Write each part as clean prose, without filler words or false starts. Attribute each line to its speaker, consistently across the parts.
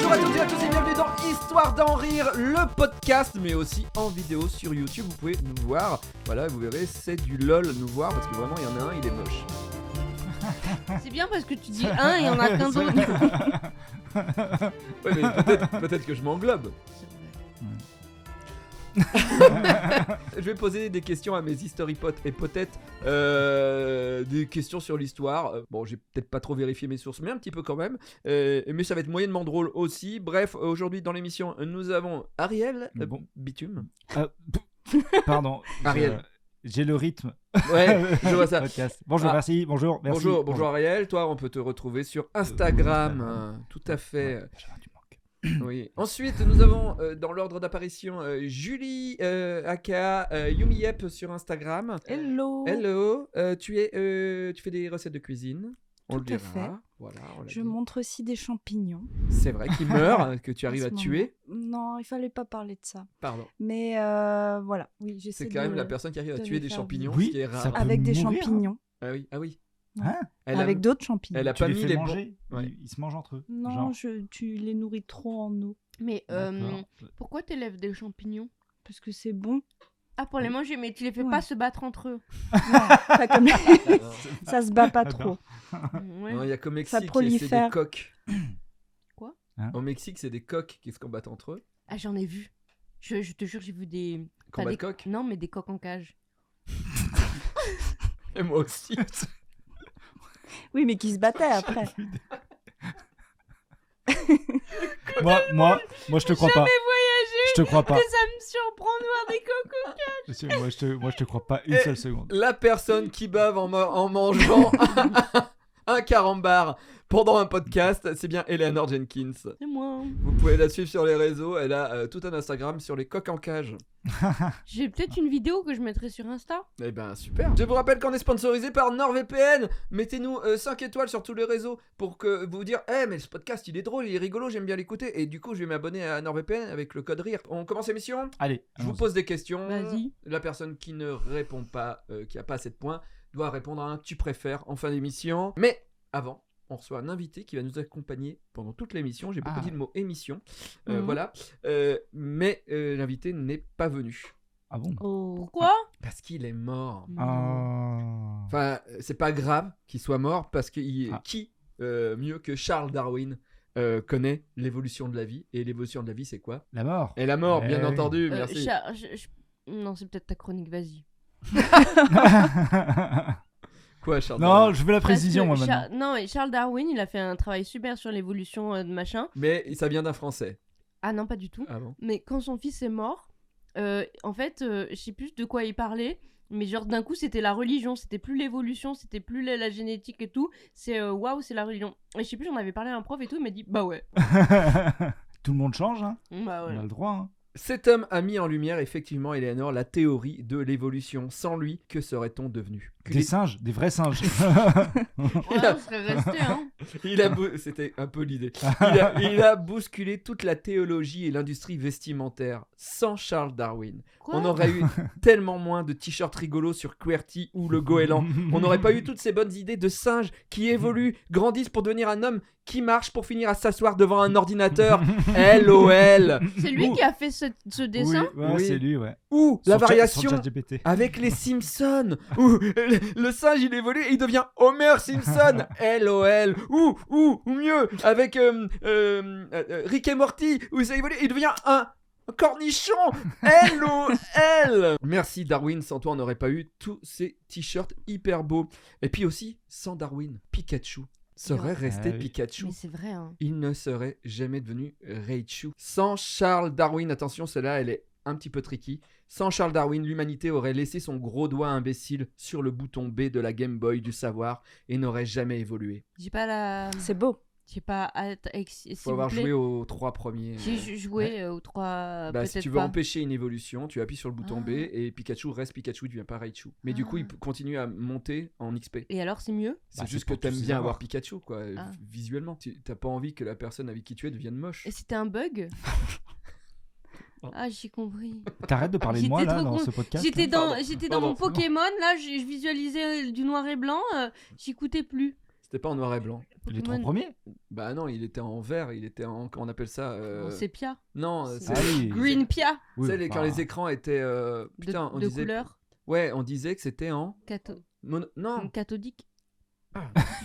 Speaker 1: Bonjour à toutes et à tous et bienvenue dans Histoire d'en rire, le podcast, mais aussi en vidéo sur YouTube. Vous pouvez nous voir. Voilà, vous verrez, c'est du lol nous voir parce que vraiment, il y en a un, il est moche.
Speaker 2: C'est bien parce que tu dis un et il y en a qu'un d'autre.
Speaker 1: Ouais, mais peut-être que je m'englobe. Je vais poser des questions à mes historypotes et peut-être des questions sur l'histoire. Bon, j'ai peut-être pas trop vérifié mes sources, mais un petit peu quand même. Mais ça va être moyennement drôle aussi. Bref, aujourd'hui dans l'émission, nous avons Ariel Bitume.
Speaker 3: Pardon.
Speaker 1: Ariel.
Speaker 3: J'ai le rythme.
Speaker 1: Ouais, je vois ça.
Speaker 3: Podcast. Bonjour, merci. Bonjour, merci.
Speaker 1: Bonjour Ariel. Toi, on peut te retrouver sur Instagram. Tout à fait. Oui. Ensuite, nous avons dans l'ordre d'apparition Julie, aka Yumiyep sur Instagram.
Speaker 4: Hello.
Speaker 1: Hello. Tu fais des recettes de cuisine. On
Speaker 4: Tout
Speaker 1: le
Speaker 4: à
Speaker 1: dira.
Speaker 4: fait.
Speaker 1: Voilà,
Speaker 4: Je montre aussi des champignons.
Speaker 1: C'est vrai qu'ils meurent, que tu arrives à tuer.
Speaker 4: Non, il fallait pas parler de ça.
Speaker 1: Pardon.
Speaker 4: Mais voilà, oui, j'essaie
Speaker 1: C'est quand même la personne qui arrive à
Speaker 4: de
Speaker 1: tuer
Speaker 4: les
Speaker 1: des
Speaker 4: faire
Speaker 1: champignons,
Speaker 3: vivre.
Speaker 1: ce qui est
Speaker 3: Oui,
Speaker 1: rare.
Speaker 3: ça peut
Speaker 4: avec des
Speaker 3: mourir,
Speaker 4: champignons.
Speaker 1: Ah oui, ah oui.
Speaker 3: Hein
Speaker 4: Avec d'autres champignons.
Speaker 1: Elle a
Speaker 3: Tu
Speaker 1: pas
Speaker 3: les
Speaker 1: mis
Speaker 3: fais
Speaker 1: les
Speaker 3: manger.
Speaker 1: bons. Ouais.
Speaker 3: Ils se mangent entre eux.
Speaker 4: Non,
Speaker 3: genre.
Speaker 4: tu les nourris trop en eau.
Speaker 2: Mais
Speaker 3: D'accord.
Speaker 2: pourquoi t'élèves des champignons?
Speaker 4: Parce que c'est bon.
Speaker 2: Ah, pour les manger, mais tu les fais
Speaker 4: Ouais.
Speaker 2: pas se battre entre eux.
Speaker 4: Non, pas comme... ça se bat pas trop.
Speaker 2: Ouais.
Speaker 1: Non, il y a qu'au
Speaker 4: Ça
Speaker 1: Mexique, c'est des
Speaker 4: prolifère.
Speaker 1: coqs.
Speaker 2: Quoi
Speaker 1: Au Mexique, c'est des coqs qui se combattent entre eux.
Speaker 2: Ah, j'en ai vu. Je te jure, j'ai vu des.
Speaker 1: Combat
Speaker 2: des
Speaker 1: de coqs.
Speaker 2: Non, mais des coqs en cage.
Speaker 1: Et moi aussi.
Speaker 4: Oui, mais qui se battaient après.
Speaker 3: Moi, je te crois pas. Je te crois pas.
Speaker 2: Que ça me surprend de voir des coqs.
Speaker 3: Moi, je te crois pas une
Speaker 1: Et-
Speaker 3: seule seconde.
Speaker 1: La personne qui bave en mangeant un carambar pendant un podcast, c'est bien Eleanor Jenkins.
Speaker 2: C'est moi.
Speaker 1: Vous pouvez la suivre sur les réseaux, elle a tout un Instagram sur les coqs en cage.
Speaker 2: J'ai peut-être une vidéo que je mettrai sur Insta.
Speaker 1: Eh ben super. Je vous rappelle qu'on est sponsorisé par NordVPN. Mettez-nous 5 étoiles sur tous les réseaux pour que vous dire mais ce podcast il est drôle, il est rigolo, j'aime bien l'écouter. Et du coup je vais m'abonner à NordVPN avec le code RIRE. On commence l'émission.
Speaker 3: Allez,
Speaker 1: Je vous
Speaker 3: allons-y.
Speaker 1: pose des questions.
Speaker 2: Vas-y.
Speaker 1: La personne qui ne répond pas, qui a pas assez de points, doit répondre à un tu préfères en fin d'émission. Mais avant, on reçoit un invité qui va nous accompagner pendant toute l'émission. J'ai beaucoup dit le mot émission.
Speaker 2: Mhm.
Speaker 1: Voilà. Mais l'invité n'est pas venu.
Speaker 3: Ah bon
Speaker 2: Pourquoi?
Speaker 1: Parce qu'il est mort.
Speaker 3: Ah.
Speaker 1: Enfin, c'est pas grave qu'il soit mort parce que
Speaker 3: Ah.
Speaker 1: qui mieux que Charles Darwin connaît l'évolution de la vie. Et l'évolution de la vie, c'est quoi?
Speaker 3: La mort.
Speaker 1: Et la mort,
Speaker 3: Eh
Speaker 1: bien
Speaker 3: oui.
Speaker 1: entendu. Merci.
Speaker 2: Non, c'est peut-être ta chronique, vas-y.
Speaker 1: Quoi, Charles
Speaker 3: Non,
Speaker 1: Darwin?
Speaker 3: je veux la précision, moi,
Speaker 2: Parce que
Speaker 3: maintenant.
Speaker 2: Non, mais Charles Darwin, il a fait un travail super sur l'évolution de machin.
Speaker 1: Mais ça vient d'un Français.
Speaker 2: Ah non, pas du tout.
Speaker 1: Ah bon?
Speaker 2: Mais quand son fils est mort, en fait, je sais plus de quoi il parlait, mais genre d'un coup c'était la religion, c'était plus l'évolution, c'était plus la génétique et tout, c'est waouh, c'est la religion. Et je sais plus, j'en avais parlé à un prof et tout, il m'a dit bah ouais.
Speaker 3: Tout le monde change, hein.
Speaker 2: Bah
Speaker 3: On
Speaker 2: ouais.
Speaker 3: a le droit, hein.
Speaker 1: Cet homme a mis en lumière effectivement, Eleanor, la théorie de l'évolution. Sans lui, que serait-on devenu?
Speaker 3: Des singes, des vrais singes.
Speaker 2: Ouais, on serait resté, hein.
Speaker 1: C'était un peu l'idée. Il a bousculé toute la théologie et l'industrie vestimentaire. Sans Charles Darwin,
Speaker 2: Quoi
Speaker 1: on aurait eu tellement moins de t-shirts rigolos sur QWERTY ou le goéland. On n'aurait pas eu toutes ces bonnes idées de singes qui évoluent, grandissent pour devenir un homme qui marche pour finir à s'asseoir devant un ordinateur. LOL.
Speaker 2: C'est lui
Speaker 1: Ouh.
Speaker 2: qui a fait ce dessin.
Speaker 3: Oui, ouais,
Speaker 1: Oui.
Speaker 3: c'est lui, ouais.
Speaker 1: Ou la
Speaker 3: Sur
Speaker 1: variation
Speaker 3: ChatGPT.
Speaker 1: avec les Simpsons, où le singe il évolue et il devient Homer Simpson. LOL. Ou mieux avec Rick et Morty, où ça évolue, il devient un cornichon. LOL. Merci Darwin, sans toi on n'aurait pas eu tous ces t-shirts hyper beaux. Et puis aussi, sans Darwin, Pikachu serait resté
Speaker 3: Ah oui.
Speaker 1: Pikachu.
Speaker 2: Mais c'est vrai, hein.
Speaker 1: Il ne serait jamais devenu Raichu. Sans Charles Darwin, attention, celle-là, elle est un petit peu tricky. Sans Charles Darwin, l'humanité aurait laissé son gros doigt imbécile sur le bouton B de la Game Boy du savoir et n'aurait jamais évolué.
Speaker 2: J'ai pas la.
Speaker 4: C'est beau.
Speaker 2: J'ai pas.
Speaker 1: Il faut avoir joué aux 3 premiers.
Speaker 2: J'ai joué aux 3.
Speaker 1: Bah, si
Speaker 2: peut-être
Speaker 1: tu veux
Speaker 2: pas.
Speaker 1: empêcher une évolution, tu appuies sur le bouton
Speaker 2: Ah.
Speaker 1: B et Pikachu reste Pikachu, il devient pas Raichu. Mais du coup, il continue à monter en XP.
Speaker 2: Et alors, c'est mieux?
Speaker 1: C'est
Speaker 3: Bah,
Speaker 1: juste
Speaker 3: c'est
Speaker 1: que
Speaker 3: pour
Speaker 1: t'aimes
Speaker 3: tous
Speaker 1: bien
Speaker 3: avoir.
Speaker 1: avoir Pikachu, quoi,
Speaker 2: Ah.
Speaker 1: visuellement. T'as pas envie que la personne avec qui tu es devienne moche.
Speaker 2: Et c'était un bug? Ah, j'ai compris.
Speaker 3: T'arrêtes de parler de moi,
Speaker 2: J'étais
Speaker 3: là,
Speaker 2: trop
Speaker 3: dans
Speaker 2: con-
Speaker 3: ce podcast.
Speaker 2: J'étais
Speaker 1: Pardon.
Speaker 2: dans
Speaker 1: Pardon,
Speaker 2: mon
Speaker 1: c'est bon.
Speaker 2: Pokémon, là, je visualisais du noir et blanc, j'écoutais plus.
Speaker 1: C'était pas en noir et blanc.
Speaker 3: Les 3
Speaker 2: Pokémon.
Speaker 3: premiers.
Speaker 1: Bah non, il était en vert, il était en... Comment on appelle ça
Speaker 2: En sépia.
Speaker 1: Non,
Speaker 2: C'est-
Speaker 1: c'est...
Speaker 3: Ah oui.
Speaker 2: Green Pia.
Speaker 3: Oui,
Speaker 1: Tu sais, quand
Speaker 3: enfin,
Speaker 1: les écrans étaient...
Speaker 2: De,
Speaker 1: Putain, on
Speaker 2: de
Speaker 1: disait...
Speaker 2: couleur.
Speaker 1: Ouais, on disait que c'était en... Non.
Speaker 2: Cathodique.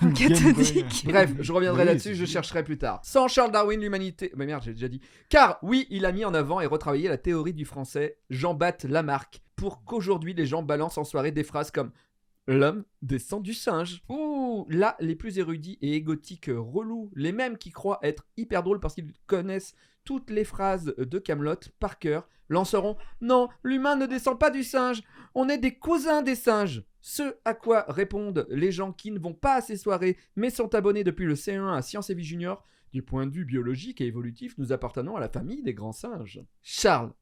Speaker 3: Game Boy.
Speaker 4: Cathodique.
Speaker 1: Bref, je reviendrai
Speaker 3: Oui,
Speaker 1: là-dessus,
Speaker 3: c'est
Speaker 1: je
Speaker 3: bien.
Speaker 1: chercherai plus tard. Sans Charles Darwin, l'humanité... Bah merde, j'ai déjà dit. Car, oui, il a mis en avant et retravaillé la théorie du français Jean-Baptiste Lamarck pour qu'aujourd'hui les gens balancent en soirée des phrases comme « L'homme descend du singe ». Ouh, là, les plus érudits et égotiques relous, les mêmes qui croient être hyper drôles parce qu'ils connaissent toutes les phrases de Kaamelott par cœur, lanceront « Non, l'humain ne descend pas du singe, on est des cousins des singes ». Ce à quoi répondent les gens qui ne vont pas à ces soirées mais sont abonnés depuis le CE1 à Sciences et Vie Junior. Du point de vue biologique et évolutif, nous appartenons à la famille des grands singes. Charles,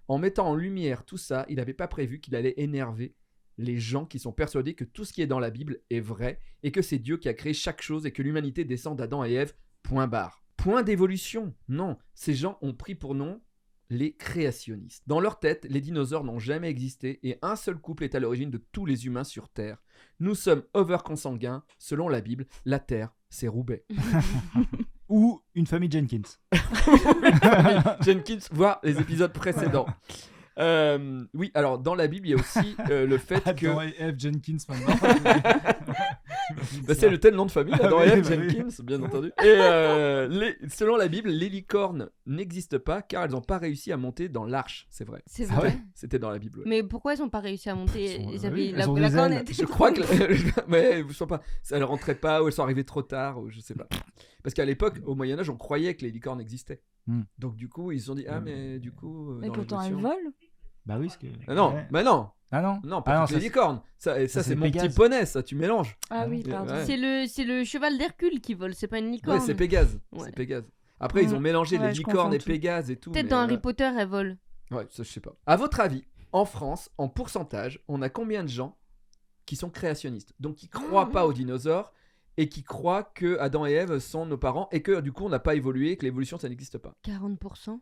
Speaker 1: en mettant en lumière tout ça, il n'avait pas prévu qu'il allait énerver les gens qui sont persuadés que tout ce qui est dans la Bible est vrai et que c'est Dieu qui a créé chaque chose et que l'humanité descend d'Adam et Ève, point barre. Point d'évolution, non, ces gens ont pris pour nom les créationnistes. Dans leur tête, les dinosaures n'ont jamais existé et un seul couple est à l'origine de tous les humains sur Terre. Nous sommes over-consanguins, selon la Bible, la Terre, c'est Roubaix.
Speaker 3: Ou une famille Jenkins.
Speaker 1: Jenkins, voir les épisodes précédents. Oui, alors dans la Bible, il y a aussi le fait que...
Speaker 3: Adam et Eve Jenkins maintenant.
Speaker 1: Bah, c'est le tel nom de famille, Adam
Speaker 3: Ah
Speaker 1: et
Speaker 3: oui,
Speaker 1: Ève
Speaker 3: bah oui.
Speaker 1: Jenkins, bien entendu. Et selon la Bible, les licornes n'existent pas car elles n'ont pas réussi à monter dans l'arche, c'est vrai.
Speaker 2: C'est
Speaker 3: Ah
Speaker 2: vrai.
Speaker 3: ouais.
Speaker 1: C'était dans la Bible. ouais.
Speaker 2: Mais pourquoi ils ont pas réussi à monter
Speaker 3: Ils sont-
Speaker 2: Ils
Speaker 3: ah
Speaker 2: avaient
Speaker 3: oui,
Speaker 2: la,
Speaker 3: elles ont
Speaker 2: la
Speaker 3: des
Speaker 2: corne
Speaker 3: ailes.
Speaker 2: était
Speaker 1: Je
Speaker 2: trop
Speaker 1: crois que
Speaker 2: longue.
Speaker 1: mais je sais pas, ça ne rentrait pas ou elles sont arrivées trop tard ou je sais pas. Parce qu'à l'époque, au Moyen Âge, on croyait que les licornes existaient.
Speaker 3: Hmm.
Speaker 1: Donc du coup, ils se sont dit mais du coup.
Speaker 4: Mais
Speaker 1: dans
Speaker 4: pourtant, elle
Speaker 1: l'évolution-
Speaker 4: vole.
Speaker 3: Bah oui, parce que.
Speaker 1: Ah non,
Speaker 3: Ouais.
Speaker 1: mais non,
Speaker 3: Ah non.
Speaker 1: non,
Speaker 3: Ah
Speaker 1: pas
Speaker 3: non,
Speaker 1: toutes les
Speaker 3: ça,
Speaker 1: licornes. Ça
Speaker 3: ça,
Speaker 1: c'est
Speaker 3: c'est
Speaker 1: mon petit
Speaker 3: Pégase.
Speaker 1: poney, ça, tu mélanges.
Speaker 4: Ah oui,
Speaker 1: Ouais.
Speaker 4: pardon.
Speaker 1: Ouais.
Speaker 2: C'est le cheval d'Hercule qui vole, c'est pas une licorne.
Speaker 1: Ouais, c'est Pégase.
Speaker 2: Ouais.
Speaker 1: C'est Pégase. Après, ils ont mélangé
Speaker 4: Ouais,
Speaker 1: les
Speaker 4: je
Speaker 1: licornes
Speaker 4: confonds
Speaker 1: et
Speaker 4: tout.
Speaker 1: Pégase et tout.
Speaker 2: Peut-être
Speaker 1: mais,
Speaker 2: dans Harry Potter, elle vole.
Speaker 1: Ouais, ça, je sais pas. À votre avis, en France, en pourcentage, on a combien de gens qui sont créationnistes? Donc, qui croient pas aux dinosaures et qui croient que Adam et Ève sont nos parents et que du coup, on n'a pas évolué, que l'évolution, ça n'existe pas.
Speaker 2: 40%.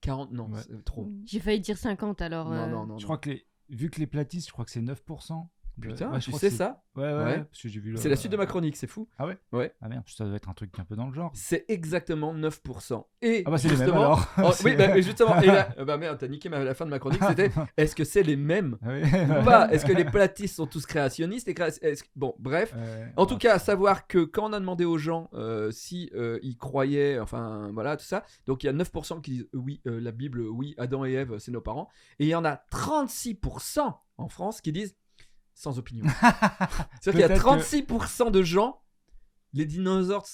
Speaker 1: 40, non,
Speaker 3: Ouais.
Speaker 1: c'est trop.
Speaker 2: J'ai failli dire 50 alors.
Speaker 1: Non, non, non.
Speaker 3: Je crois que vu que les platistes, je crois que c'est 9%.
Speaker 1: Putain,
Speaker 3: Ouais, je
Speaker 1: tu
Speaker 3: crois
Speaker 1: sais
Speaker 3: que c'est-
Speaker 1: ça?
Speaker 3: Ouais,
Speaker 1: Ouais.
Speaker 3: parce que j'ai vu.
Speaker 1: C'est la suite de ma chronique, c'est fou.
Speaker 3: Ah ouais.
Speaker 1: Ouais.
Speaker 3: Ah merde, ça doit être un truc un peu dans le genre.
Speaker 1: C'est exactement 9%. Et
Speaker 3: Ah bah c'est les mêmes
Speaker 1: justement-
Speaker 3: alors.
Speaker 1: Oh, oui,
Speaker 3: C'est-
Speaker 1: bah, justement, et là, bah merde, t'as niqué la fin de ma chronique, c'était est-ce que c'est les mêmes
Speaker 3: Ah oui.
Speaker 1: ou pas? Est-ce que les platistes sont tous créationnistes Bon, bref. En tout cas, à savoir que quand on a demandé aux gens si ils croyaient, enfin voilà, tout ça, donc il y a 9% qui disent oui, la Bible, oui, Adam et Ève, c'est nos parents, et il y en a 36% en France qui disent sans opinion. C'est-à-dire qu'il y a
Speaker 3: Peut-être
Speaker 1: 36% de gens, les dinosaures,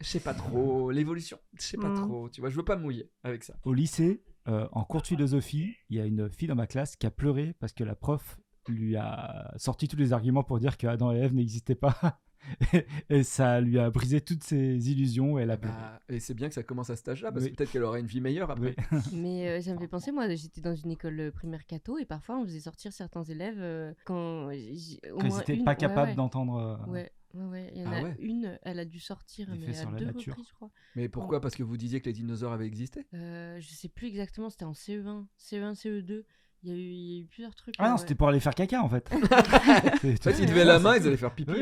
Speaker 1: je sais pas trop, l'évolution, je sais pas
Speaker 4: Mm.
Speaker 1: trop, tu vois, je veux pas me mouiller avec ça.
Speaker 3: Au lycée, en cours de philosophie, il y a une fille dans ma classe qui a pleuré parce que la prof lui a sorti tous les arguments pour dire que Adam et Ève n'existaient pas. Et ça lui a brisé toutes ses illusions et elle a pleuré.
Speaker 1: Bah, et c'est bien que ça commence à cet âge-là, parce
Speaker 3: Oui.
Speaker 1: que peut-être qu'elle aurait une vie meilleure après.
Speaker 3: Oui.
Speaker 2: Mais ça me fait penser, moi j'étais dans une école primaire catho et parfois on faisait sortir certains élèves quand. Au
Speaker 3: Quand ils
Speaker 2: moins
Speaker 3: n'étaient
Speaker 2: une-
Speaker 3: pas
Speaker 2: ouais,
Speaker 3: capables
Speaker 2: ouais.
Speaker 3: d'entendre.
Speaker 2: Ouais, ouais. Il y en
Speaker 1: Ah
Speaker 2: a
Speaker 1: ouais.
Speaker 2: une, elle a dû sortir,
Speaker 3: Des
Speaker 2: mais
Speaker 3: faits
Speaker 2: à
Speaker 3: sur la
Speaker 2: 2
Speaker 3: nature.
Speaker 2: reprises, je crois.
Speaker 1: Mais pourquoi? Parce que vous disiez que les dinosaures avaient existé?
Speaker 2: Je sais plus exactement, c'était en CE1, CE2. Il y a eu plusieurs trucs.
Speaker 3: Ah non,
Speaker 2: ouais.
Speaker 3: c'était pour aller faire caca en fait.
Speaker 1: En fait, ils levaient la main, ils allaient faire pipi.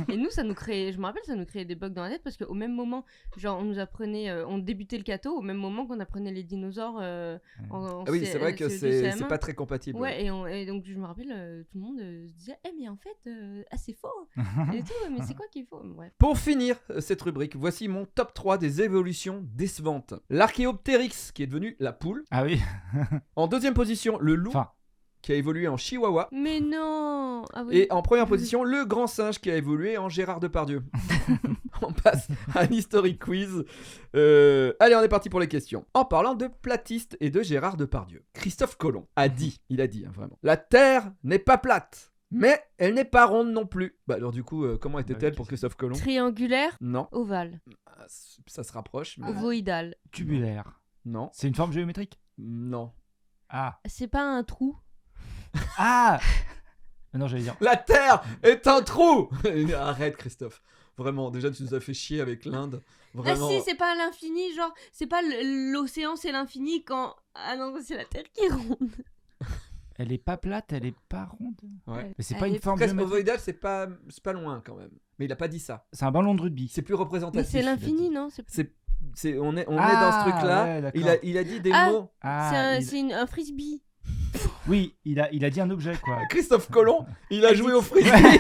Speaker 2: Et nous, ça nous créait, je me rappelle, ça nous créait des bugs dans la tête parce qu'au même moment, genre, on nous apprenait, on débutait le catho au même moment qu'on apprenait les dinosaures. En
Speaker 1: Ah oui, c'est vrai que
Speaker 2: CE2,
Speaker 1: c'est
Speaker 2: CM1.
Speaker 1: pas très compatible.
Speaker 2: Ouais, et donc je me rappelle, tout le monde se disait, mais en fait, c'est faux. Et tout, mais c'est quoi qu'il faut? Bref.
Speaker 1: Pour finir cette rubrique, voici mon top 3 des évolutions décevantes. L'Archéoptérix, qui est devenu la poule.
Speaker 3: Ah oui.
Speaker 1: En deuxième position, le loup,
Speaker 3: Enfin,
Speaker 1: qui a évolué en chihuahua.
Speaker 2: Mais non! Ah oui.
Speaker 1: Et en première position, le grand singe, qui a évolué en Gérard Depardieu. On passe à un historic quiz. Allez, on est parti pour les questions. En parlant de platiste et de Gérard Depardieu, Christophe Colomb a dit, vraiment, la Terre n'est pas plate, mais elle n'est pas ronde non plus. Bah alors du coup, comment était-elle pour Christophe Colomb?
Speaker 2: Triangulaire,
Speaker 1: Non,
Speaker 2: ovale,
Speaker 1: Ah, ça se rapproche, mais
Speaker 2: ovoïdal.
Speaker 3: tubulaire.
Speaker 1: non,
Speaker 3: C'est une forme géométrique.
Speaker 1: non.
Speaker 3: Ah.
Speaker 2: C'est pas un trou.
Speaker 3: Ah. Non, j'allais dire.
Speaker 1: La Terre est un trou. Arrête Christophe. Vraiment, déjà tu nous as fait chier avec l'Inde. Vraiment.
Speaker 2: Ah si, c'est pas l'infini, genre, c'est pas l'océan, c'est l'infini quand. Ah non, c'est la Terre qui est ronde.
Speaker 3: Elle est pas plate, elle est pas ronde.
Speaker 1: Ouais.
Speaker 3: Mais c'est
Speaker 2: Elle
Speaker 3: pas une
Speaker 2: est
Speaker 3: forme
Speaker 1: Presque
Speaker 3: géométrique.
Speaker 1: ovoïdal, c'est pas loin quand même. Mais il a pas dit ça.
Speaker 3: C'est un ballon de rugby.
Speaker 1: C'est plus
Speaker 2: Mais
Speaker 1: représentatif.
Speaker 2: c'est l'infini, non
Speaker 1: On est dans ce truc-là.
Speaker 3: Ouais, d'accord.
Speaker 1: Il a dit des
Speaker 2: Ah.
Speaker 1: mots.
Speaker 3: Ah,
Speaker 2: C'est un frisbee.
Speaker 3: Oui, il a dit un objet, quoi.
Speaker 1: Christophe Colomb, il a joué au frisbee.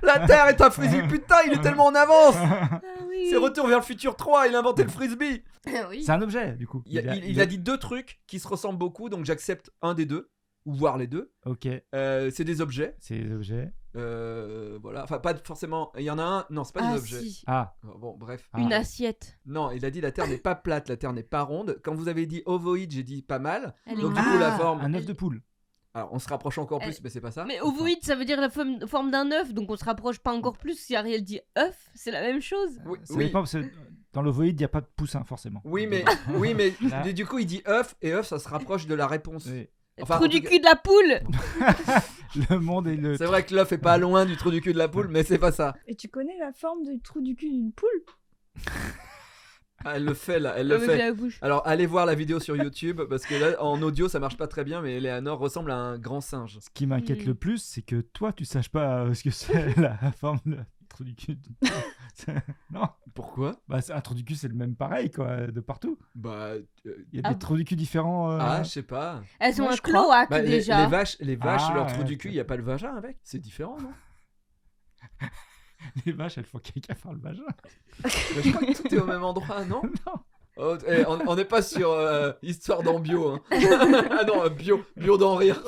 Speaker 1: La Terre est un frisbee. Putain, il est tellement en avance.
Speaker 2: Ah oui.
Speaker 1: C'est Retour vers le futur 3. Il a inventé le frisbee.
Speaker 2: Oui.
Speaker 3: C'est un objet, du coup.
Speaker 1: Il a dit deux trucs qui se ressemblent beaucoup, donc j'accepte un des deux, ou voire les deux.
Speaker 3: Ok,
Speaker 1: C'est des objets.
Speaker 3: c'est des objets.
Speaker 1: Voilà. Enfin, pas forcément. Il y en a un. Non, c'est pas des objets.
Speaker 2: Si.
Speaker 3: Ah,
Speaker 1: Bon, bref.
Speaker 3: ah.
Speaker 2: Une assiette.
Speaker 1: Non, il a dit la Terre n'est pas plate, la Terre n'est pas ronde. Quand vous avez dit ovoïde, j'ai dit pas mal.
Speaker 2: Elle est
Speaker 1: Donc du
Speaker 2: grande.
Speaker 1: coup, la forme.
Speaker 3: Un œuf de poule.
Speaker 1: Alors, on se rapproche encore plus,
Speaker 2: Elle-
Speaker 1: mais c'est pas ça.
Speaker 2: Mais ovoïde, ça veut dire la forme d'un œuf, donc on se rapproche pas encore plus. Si Ariel dit œuf, c'est la même chose.
Speaker 1: Oui,
Speaker 3: Ça
Speaker 1: oui.
Speaker 3: dépend, parce que dans l'ovoïde, il n'y a pas de poussin, forcément.
Speaker 1: Oui, mais
Speaker 3: Là.
Speaker 1: du coup, il dit œuf, et œuf, ça se rapproche de la réponse.
Speaker 3: Oui.
Speaker 1: Enfin,
Speaker 2: Trou
Speaker 1: en
Speaker 2: du
Speaker 1: tout
Speaker 2: cul de la poule.
Speaker 3: Le monde est le.
Speaker 1: C'est vrai que l'œuf est pas loin du trou du cul de la poule, mais c'est pas ça.
Speaker 4: Et tu connais la forme du trou du cul d'une poule?
Speaker 1: Ah, elle le fait là, elle le
Speaker 2: Avec
Speaker 1: fait.
Speaker 2: la bouche.
Speaker 1: Alors, allez voir la vidéo sur YouTube, parce que là, en audio, ça marche pas très bien, mais Eleanor ressemble à un grand singe.
Speaker 3: Ce qui m'inquiète
Speaker 2: Hmm.
Speaker 3: le plus, c'est que toi, tu saches pas ce que c'est la forme de trou du cul. Non,
Speaker 1: Pourquoi
Speaker 3: bah, un trou du cul, c'est le même pareil, quoi, de partout.
Speaker 1: Bah,
Speaker 3: Il y a
Speaker 2: Ah
Speaker 3: des
Speaker 2: bon
Speaker 3: trous du cul différents.
Speaker 1: je sais pas.
Speaker 2: Elles ont
Speaker 4: Moi,
Speaker 2: un
Speaker 4: je crois.
Speaker 2: cloaque
Speaker 1: Bah,
Speaker 2: déjà.
Speaker 1: les vaches,
Speaker 3: Ah,
Speaker 1: leur trou
Speaker 3: ouais,
Speaker 1: du cul,
Speaker 3: ok.
Speaker 1: il y a pas le vagin avec. C'est différent, non?
Speaker 3: Les vaches, elles font caca par le vagin.
Speaker 1: Bah, je crois que tout est au même endroit, non?
Speaker 3: Non.
Speaker 1: Oh, on n'est pas sur histoire d'en bio. Hein. Ah non, bio d'en rire.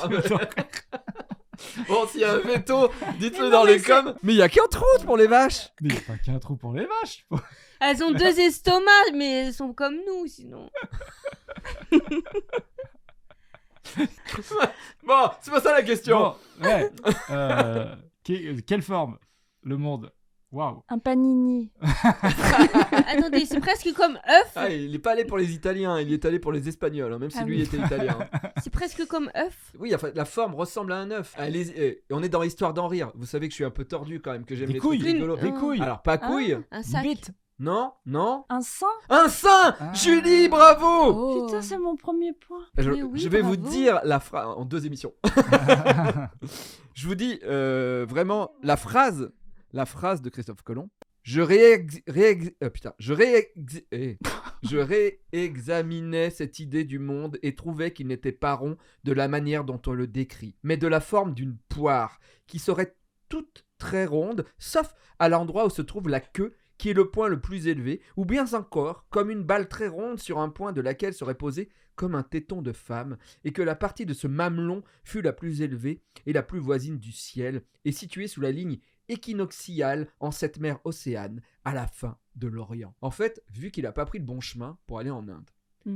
Speaker 1: Bon, s'il y a un veto, dites-le
Speaker 4: Mais
Speaker 1: dans
Speaker 4: non,
Speaker 1: les
Speaker 4: mais
Speaker 1: coms. Mais il y a qu'un trou pour les vaches.
Speaker 3: Mais il n'y a pas qu'un trou pour les vaches.
Speaker 2: Elles ont 2 estomacs, mais elles sont comme nous sinon.
Speaker 1: Bon, c'est pas ça la question.
Speaker 3: Bon, ouais. Quelle forme? Le monde. Waouh.
Speaker 4: Un panini.
Speaker 2: Attendez, c'est presque comme œuf.
Speaker 1: Ah, il est pas allé pour les Italiens, il est allé pour les Espagnols, hein, même si
Speaker 4: Ah
Speaker 1: lui
Speaker 4: oui.
Speaker 1: était italien. hein.
Speaker 2: C'est presque comme œuf.
Speaker 1: Oui, enfin, la forme ressemble à un œuf. On est dans histoire d'en rire. Vous savez que je suis un peu tordu quand même, que j'aime
Speaker 3: Des
Speaker 1: les
Speaker 3: couilles.
Speaker 1: trucs rigolos.
Speaker 3: Des couilles.
Speaker 1: Alors, pas couilles.
Speaker 2: Un sac.
Speaker 3: Bite.
Speaker 1: Non, non.
Speaker 4: Un sein.
Speaker 1: Un sein.
Speaker 3: Ah.
Speaker 1: Julie, bravo.
Speaker 2: Oh.
Speaker 4: Putain, c'est mon premier point.
Speaker 1: Je,
Speaker 2: Mais oui,
Speaker 1: je vais vous
Speaker 2: bravo.
Speaker 1: dire la phrase en 2 émissions. Je vous dis vraiment la phrase de Christophe Colomb. Je réexaminais cette idée du monde et trouvais qu'il n'était pas rond de la manière dont on le décrit, mais de la forme d'une poire qui serait toute très ronde, sauf à l'endroit où se trouve la queue, qui est le point le plus élevé, ou bien encore comme une balle très ronde sur un point de laquelle serait posé comme un téton de femme, et que la partie de ce mamelon fût la plus élevée et la plus voisine du ciel, et située sous la ligne équinoxiale en cette mer Océane, à la fin de l'Orient. En fait, vu qu'il n'a pas pris le bon chemin pour aller en Inde,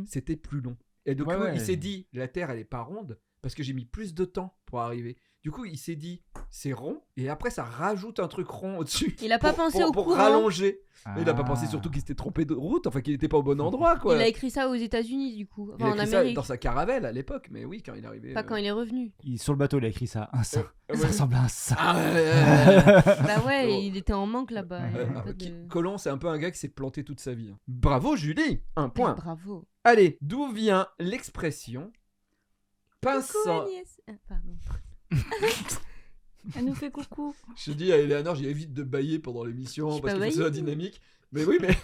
Speaker 1: c'était plus long. Et donc,
Speaker 3: Ouais.
Speaker 1: il s'est dit, la Terre, elle est pas ronde, parce que j'ai mis plus de temps pour arriver. Du coup, il s'est dit, c'est rond, et après, ça rajoute un truc rond au-dessus.
Speaker 2: Il a pas pensé au
Speaker 1: pour
Speaker 2: courant.
Speaker 1: rallonger.
Speaker 3: Ah.
Speaker 1: Et il a pas pensé surtout qu'il s'était trompé de route, enfin qu'il n'était pas au bon endroit, quoi.
Speaker 2: Il a écrit ça aux États-Unis du coup,
Speaker 1: Il a
Speaker 2: enfin en
Speaker 1: écrit ça
Speaker 2: Amérique.
Speaker 1: dans sa caravelle à l'époque, mais oui, quand il est arrivé.
Speaker 2: Pas quand il est revenu.
Speaker 3: Sur le bateau, il a écrit ça. Un sein.
Speaker 1: ouais.
Speaker 3: Ça ressemble à un sein.
Speaker 1: Ah, ouais.
Speaker 2: Bah ouais,
Speaker 1: Bon.
Speaker 2: il était en manque là-bas. Il y avait pas de-
Speaker 1: Colomb, c'est un peu un gars qui s'est planté toute sa vie. hein. Bravo Julie, un point.
Speaker 2: Bravo.
Speaker 1: Allez, d'où vient l'expression pince
Speaker 2: Coucou
Speaker 1: sans...
Speaker 2: Agnès. Ah, pardon.
Speaker 4: Elle nous fait coucou.
Speaker 1: Je dis à Eleanor, j'évite de bailler pendant l'émission
Speaker 2: Je suis
Speaker 1: parce
Speaker 2: pas
Speaker 1: qu'il faut que ce soit
Speaker 2: baillée.
Speaker 1: dynamique. Mais oui, mais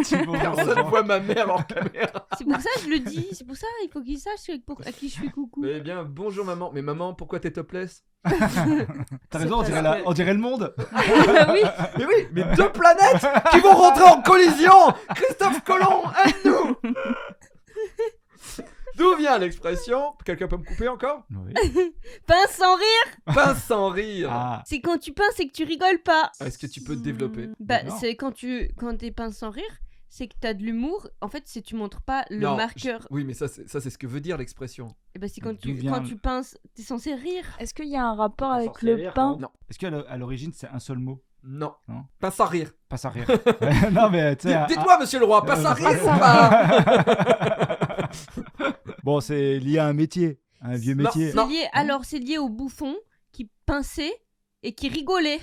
Speaker 3: Petit bonbon
Speaker 1: personne
Speaker 3: rouge.
Speaker 1: voit ma mère en caméra.
Speaker 2: C'est pour ça que je le dis. C'est pour ça il faut qu'il sache à qui je fais coucou.
Speaker 1: Eh bien, bonjour maman. Mais maman, pourquoi t'es topless?
Speaker 3: T'as raison, on dirait, on dirait le monde.
Speaker 2: Ah oui.
Speaker 1: Mais oui, mais 2 planètes qui vont rentrer en collision. Christophe Colomb, aide-nous. D'où vient l'expression? Quelqu'un peut me couper encore?
Speaker 3: Oui.
Speaker 2: Pince sans rire.
Speaker 1: Pince sans rire.
Speaker 3: Ah,
Speaker 2: C'est quand tu pinces et que tu rigoles pas.
Speaker 1: Est-ce que tu peux te développer?
Speaker 2: Bah
Speaker 3: D'accord.
Speaker 2: c'est quand t'es pince sans rire, c'est que t'as de l'humour. En fait, c'est tu montres pas le
Speaker 1: Non,
Speaker 2: marqueur.
Speaker 1: Oui, mais ça, c'est ce que veut dire l'expression.
Speaker 2: Et bah c'est quand
Speaker 3: D'où vient
Speaker 2: quand
Speaker 3: le-
Speaker 2: tu pinces, t'es censé rire.
Speaker 4: Est-ce qu'il y a un rapport
Speaker 3: Pas
Speaker 4: avec
Speaker 3: forcé
Speaker 4: le
Speaker 3: rire,
Speaker 4: pain?
Speaker 1: Non,
Speaker 3: est-ce qu'à l'origine, c'est un seul mot?
Speaker 1: non.
Speaker 3: Non.
Speaker 1: Pince sans rire.
Speaker 3: Pas ça rire. Non, mais tu sais.
Speaker 1: Dites-moi, monsieur le roi, pince sans rire ou pas?
Speaker 3: Bon, c'est lié à un métier. Un vieux
Speaker 1: Non.
Speaker 3: métier.
Speaker 1: Non.
Speaker 2: C'est lié au bouffon qui pinçait et qui rigolait.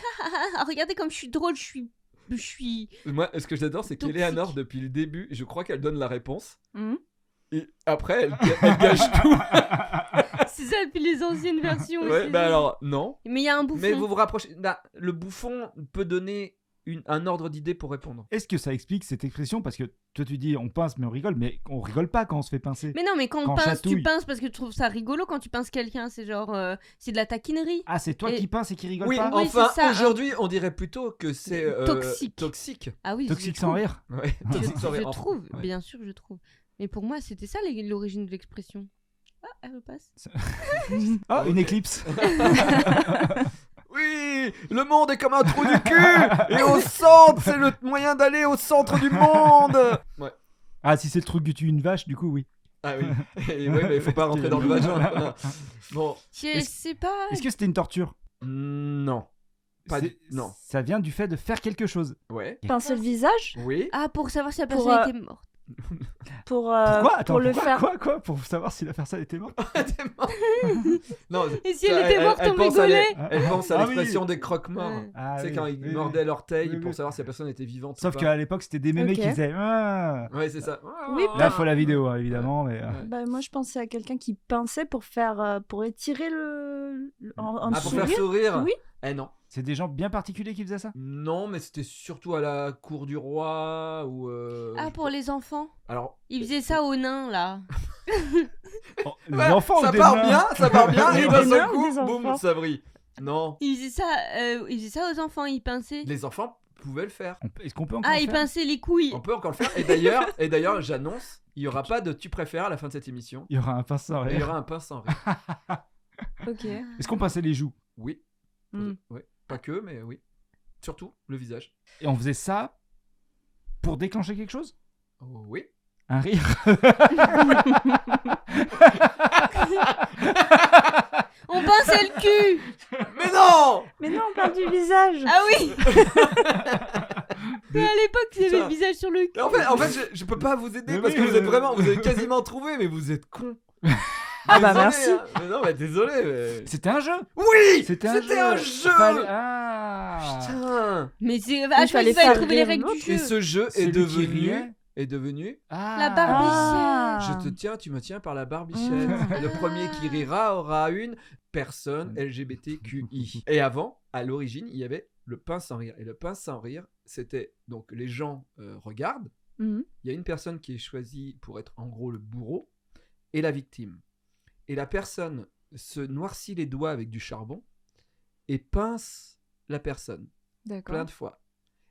Speaker 2: Ah, regardez comme je suis drôle, je suis.
Speaker 1: Moi, ce que j'adore, c'est
Speaker 2: Toxique.
Speaker 1: qu'Eleanor, depuis le début, je crois qu'elle donne la réponse.
Speaker 4: Hmm.
Speaker 1: Et après, elle gâche tout.
Speaker 2: C'est ça depuis les anciennes versions.
Speaker 1: Ouais,
Speaker 2: aussi.
Speaker 1: bah alors, non.
Speaker 2: Mais il y a un bouffon.
Speaker 1: Mais vous vous rapprochez. Là, le bouffon peut donner un ordre d'idée pour répondre.
Speaker 3: Est-ce que ça explique cette expression? Parce que toi, tu dis on pince, mais on rigole, mais on rigole pas quand on se fait pincer.
Speaker 2: Mais non, mais quand on
Speaker 3: Quand
Speaker 2: pince,
Speaker 3: chatouille.
Speaker 2: tu pinces parce que tu trouves ça rigolo quand tu pinces quelqu'un. C'est genre, c'est de la taquinerie.
Speaker 3: Ah, c'est toi
Speaker 2: Et-
Speaker 3: qui pince et qui rigole
Speaker 1: Oui,
Speaker 3: pas?
Speaker 2: Oui,
Speaker 1: enfin,
Speaker 2: c'est ça,
Speaker 1: aujourd'hui, on dirait plutôt que c'est
Speaker 2: Toxique.
Speaker 1: toxique.
Speaker 2: Ah oui,
Speaker 3: Toxique
Speaker 2: je
Speaker 3: sans
Speaker 2: trouve.
Speaker 3: rire.
Speaker 1: Ouais, toxique,
Speaker 2: Je,
Speaker 1: sans rire.
Speaker 2: trouve,
Speaker 1: Ouais.
Speaker 2: bien sûr, je trouve. Mais pour moi, c'était ça l'origine de l'expression. Ah, elle repasse.
Speaker 3: Oh, une
Speaker 1: Ok.
Speaker 3: éclipse.
Speaker 1: Oui, le monde est comme un trou du cul. Et au centre, c'est le moyen d'aller au centre du monde. Ouais.
Speaker 3: Ah, si c'est le truc que tu une vache, du coup, oui.
Speaker 1: Ah oui. Et ouais, mais il faut pas rentrer dans le vagin. Bon,
Speaker 2: Je
Speaker 3: Est-ce-
Speaker 2: sais pas.
Speaker 3: Est-ce que c'était une torture?
Speaker 1: non. Pas
Speaker 3: C'est-
Speaker 1: non.
Speaker 3: Ça vient du fait de faire quelque chose.
Speaker 1: Ouais.
Speaker 4: Pincer le visage
Speaker 1: Oui.
Speaker 2: Ah, pour savoir si la
Speaker 4: Pour,
Speaker 2: personne était morte.
Speaker 4: pour,
Speaker 3: Pourquoi? Attends,
Speaker 4: pour le
Speaker 3: pourquoi,
Speaker 4: faire.
Speaker 3: quoi? Pour savoir si la personne était morte?
Speaker 1: T'es mort. Non.
Speaker 2: Et si elle était morte, on
Speaker 1: pense à
Speaker 2: rigolait.
Speaker 1: elle pense à
Speaker 3: Ah oui.
Speaker 1: l'expression des croque-morts.
Speaker 2: Ouais.
Speaker 3: Ah,
Speaker 1: Tu sais,
Speaker 3: oui,
Speaker 1: quand ils
Speaker 3: oui,
Speaker 1: mordaient
Speaker 3: oui.
Speaker 1: l'orteil
Speaker 3: Oui, oui.
Speaker 1: pour savoir si la personne était vivante
Speaker 3: Sauf
Speaker 1: ou
Speaker 3: qu'à l'époque, c'était des mémés
Speaker 4: Ok.
Speaker 3: qui faisaient. Ah.
Speaker 1: Ouais, c'est ça.
Speaker 4: Oui,
Speaker 3: Là, faut la vidéo, hein, évidemment. Mais,
Speaker 1: Ouais.
Speaker 4: Bah, moi, je pensais à quelqu'un qui pinçait pour faire, pour étirer en
Speaker 1: Ah, pour faire
Speaker 4: sourire.
Speaker 1: sourire.
Speaker 4: Oui.
Speaker 1: Eh non.
Speaker 3: c'est des gens bien particuliers qui faisaient ça?
Speaker 1: Non, mais c'était surtout à la cour du roi ou.
Speaker 2: Ah, pour les enfants.
Speaker 1: Alors.
Speaker 2: Ils faisaient ça aux nains, là.
Speaker 3: Oh, les
Speaker 1: Ouais,
Speaker 3: enfants
Speaker 1: ça
Speaker 3: ou des
Speaker 1: part
Speaker 3: nains?
Speaker 1: bien, ça part bien, et
Speaker 4: Des
Speaker 1: d'un seul
Speaker 4: nains ou
Speaker 1: coup,
Speaker 4: des
Speaker 1: boum,
Speaker 4: enfants
Speaker 1: ça brille. Non,
Speaker 2: Ils faisaient ça aux enfants, ils pinçaient.
Speaker 1: les enfants pouvaient le faire.
Speaker 3: Est-ce qu'on peut encore
Speaker 2: Ah,
Speaker 3: le
Speaker 2: ils
Speaker 3: faire?
Speaker 2: pinçaient les couilles.
Speaker 1: On peut encore le faire. Et d'ailleurs, j'annonce, il y aura pas de tu préfères à la fin de cette émission.
Speaker 3: Il y aura un pince sans
Speaker 1: Il y
Speaker 3: rire.
Speaker 1: aura un pince sans rire.
Speaker 4: Ok.
Speaker 3: Est-ce qu'on pinçait les joues?
Speaker 1: Oui.
Speaker 4: Hmm.
Speaker 1: Ouais. Pas que, mais oui. Surtout le visage.
Speaker 3: Et on faisait ça pour déclencher quelque chose?
Speaker 1: Oh, oui.
Speaker 3: Un rire?
Speaker 2: On pinçait le cul.
Speaker 1: Mais non.
Speaker 4: Mais non, on parle du visage.
Speaker 2: Ah oui. Mais à l'époque, il y avait
Speaker 1: Putain.
Speaker 2: le visage sur le cul.
Speaker 1: En fait, je peux pas vous aider
Speaker 3: Mais
Speaker 1: parce
Speaker 3: oui,
Speaker 1: que vous avez quasiment trouvé, mais vous êtes con.
Speaker 4: Ah bah,
Speaker 1: Désolé,
Speaker 4: merci.
Speaker 1: hein. Mais non, mais désolé. Mais...
Speaker 3: C'était un jeu?
Speaker 1: Oui.
Speaker 3: C'était
Speaker 1: un jeu.
Speaker 3: Ah!
Speaker 1: Putain.
Speaker 2: Mais c'est.
Speaker 4: Il
Speaker 2: Ah, je
Speaker 4: fallait
Speaker 2: fallait
Speaker 4: faire
Speaker 2: trouver les
Speaker 4: rire
Speaker 2: règles du
Speaker 4: l'autre.
Speaker 2: jeu.
Speaker 1: Et ce jeu
Speaker 3: Celui
Speaker 1: est
Speaker 3: qui
Speaker 1: devenu.
Speaker 3: riait.
Speaker 1: Est devenu.
Speaker 3: Ah.
Speaker 2: La barbichette.
Speaker 4: Ah.
Speaker 1: Je te tiens, tu me tiens par la barbichette. Le premier qui rira aura une personne LGBTQI. Et avant, à l'origine, il y avait le pince sans rire. Et le pince sans rire, c'était donc les gens regardent.
Speaker 4: Mhm.
Speaker 1: Il y a une personne qui est choisie pour être en gros le bourreau et la victime. Et la personne se noircit les doigts avec du charbon et pince la personne plein
Speaker 4: D'accord.
Speaker 1: de fois.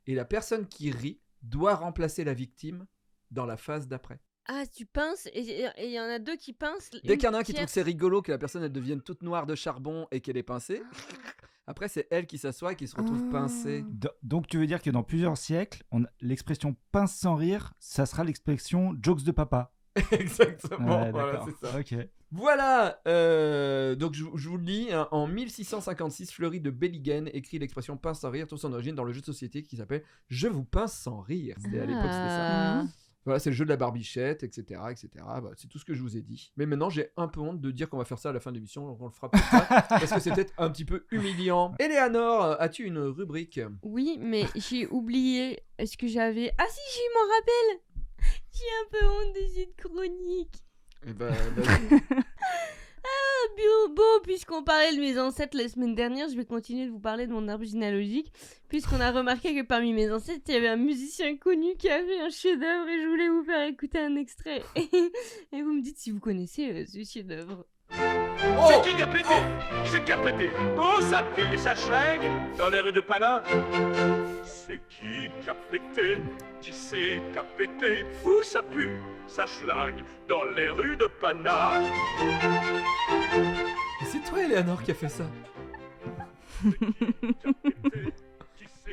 Speaker 1: Et la personne qui rit doit remplacer la victime dans la phase d'après.
Speaker 2: Ah, tu pinces et il y en a deux qui pincent.
Speaker 1: Dès
Speaker 2: une
Speaker 1: qu'il y en a un qui trouve
Speaker 2: tierce.
Speaker 1: que c'est rigolo que la personne elle devienne toute noire de charbon et qu'elle est pincée, après c'est elle qui s'assoit et qui se retrouve
Speaker 4: Ah.
Speaker 1: pincée.
Speaker 3: Donc tu veux dire que dans plusieurs siècles, l'expression pince sans rire, ça sera l'expression jokes de papa.
Speaker 1: Exactement,
Speaker 3: Ouais,
Speaker 1: voilà,
Speaker 3: d'accord.
Speaker 1: c'est ça.
Speaker 3: Ok.
Speaker 1: Voilà, donc je vous le lis, hein, en 1656, Fleury de Belligen écrit l'expression pince sans rire, toute son origine dans le jeu de société qui s'appelle Je vous pince sans rire. C'était à l'époque, c'était ça.
Speaker 2: Ah.
Speaker 1: Voilà, c'est le jeu de la barbichette, etc. etc. Bah, c'est tout ce que je vous ai dit. Mais maintenant, j'ai un peu honte de dire qu'on va faire ça à la fin de l'émission, donc on le fera plus tard, parce que c'est peut-être un petit peu humiliant. Eleanor, as-tu une rubrique?
Speaker 2: Oui, mais j'ai oublié. Est-ce que j'avais. Ah si, je m'en rappelle. J'ai un peu honte de cette chronique.
Speaker 1: Eh ben, vas-y.
Speaker 2: Bon, puisqu'on parlait de mes ancêtres la semaine dernière, je vais continuer de vous parler de mon arbre généalogique, puisqu'on a remarqué que parmi mes ancêtres, il y avait un musicien connu qui a fait un chef-d'œuvre et je voulais vous faire écouter un extrait. Et vous me dites si vous connaissez ce chef-d'œuvre.
Speaker 1: Oh,
Speaker 5: C'est qui a pété? C'est qui a pété? Oh, ça pue, ça schlingue dans les rues de Paname. C'est qui a pété? Qui c'est qui a pété? Où ça pue, ça schlingue dans les rues de Paname.
Speaker 1: c'est toi, Eleanor, qui a fait ça.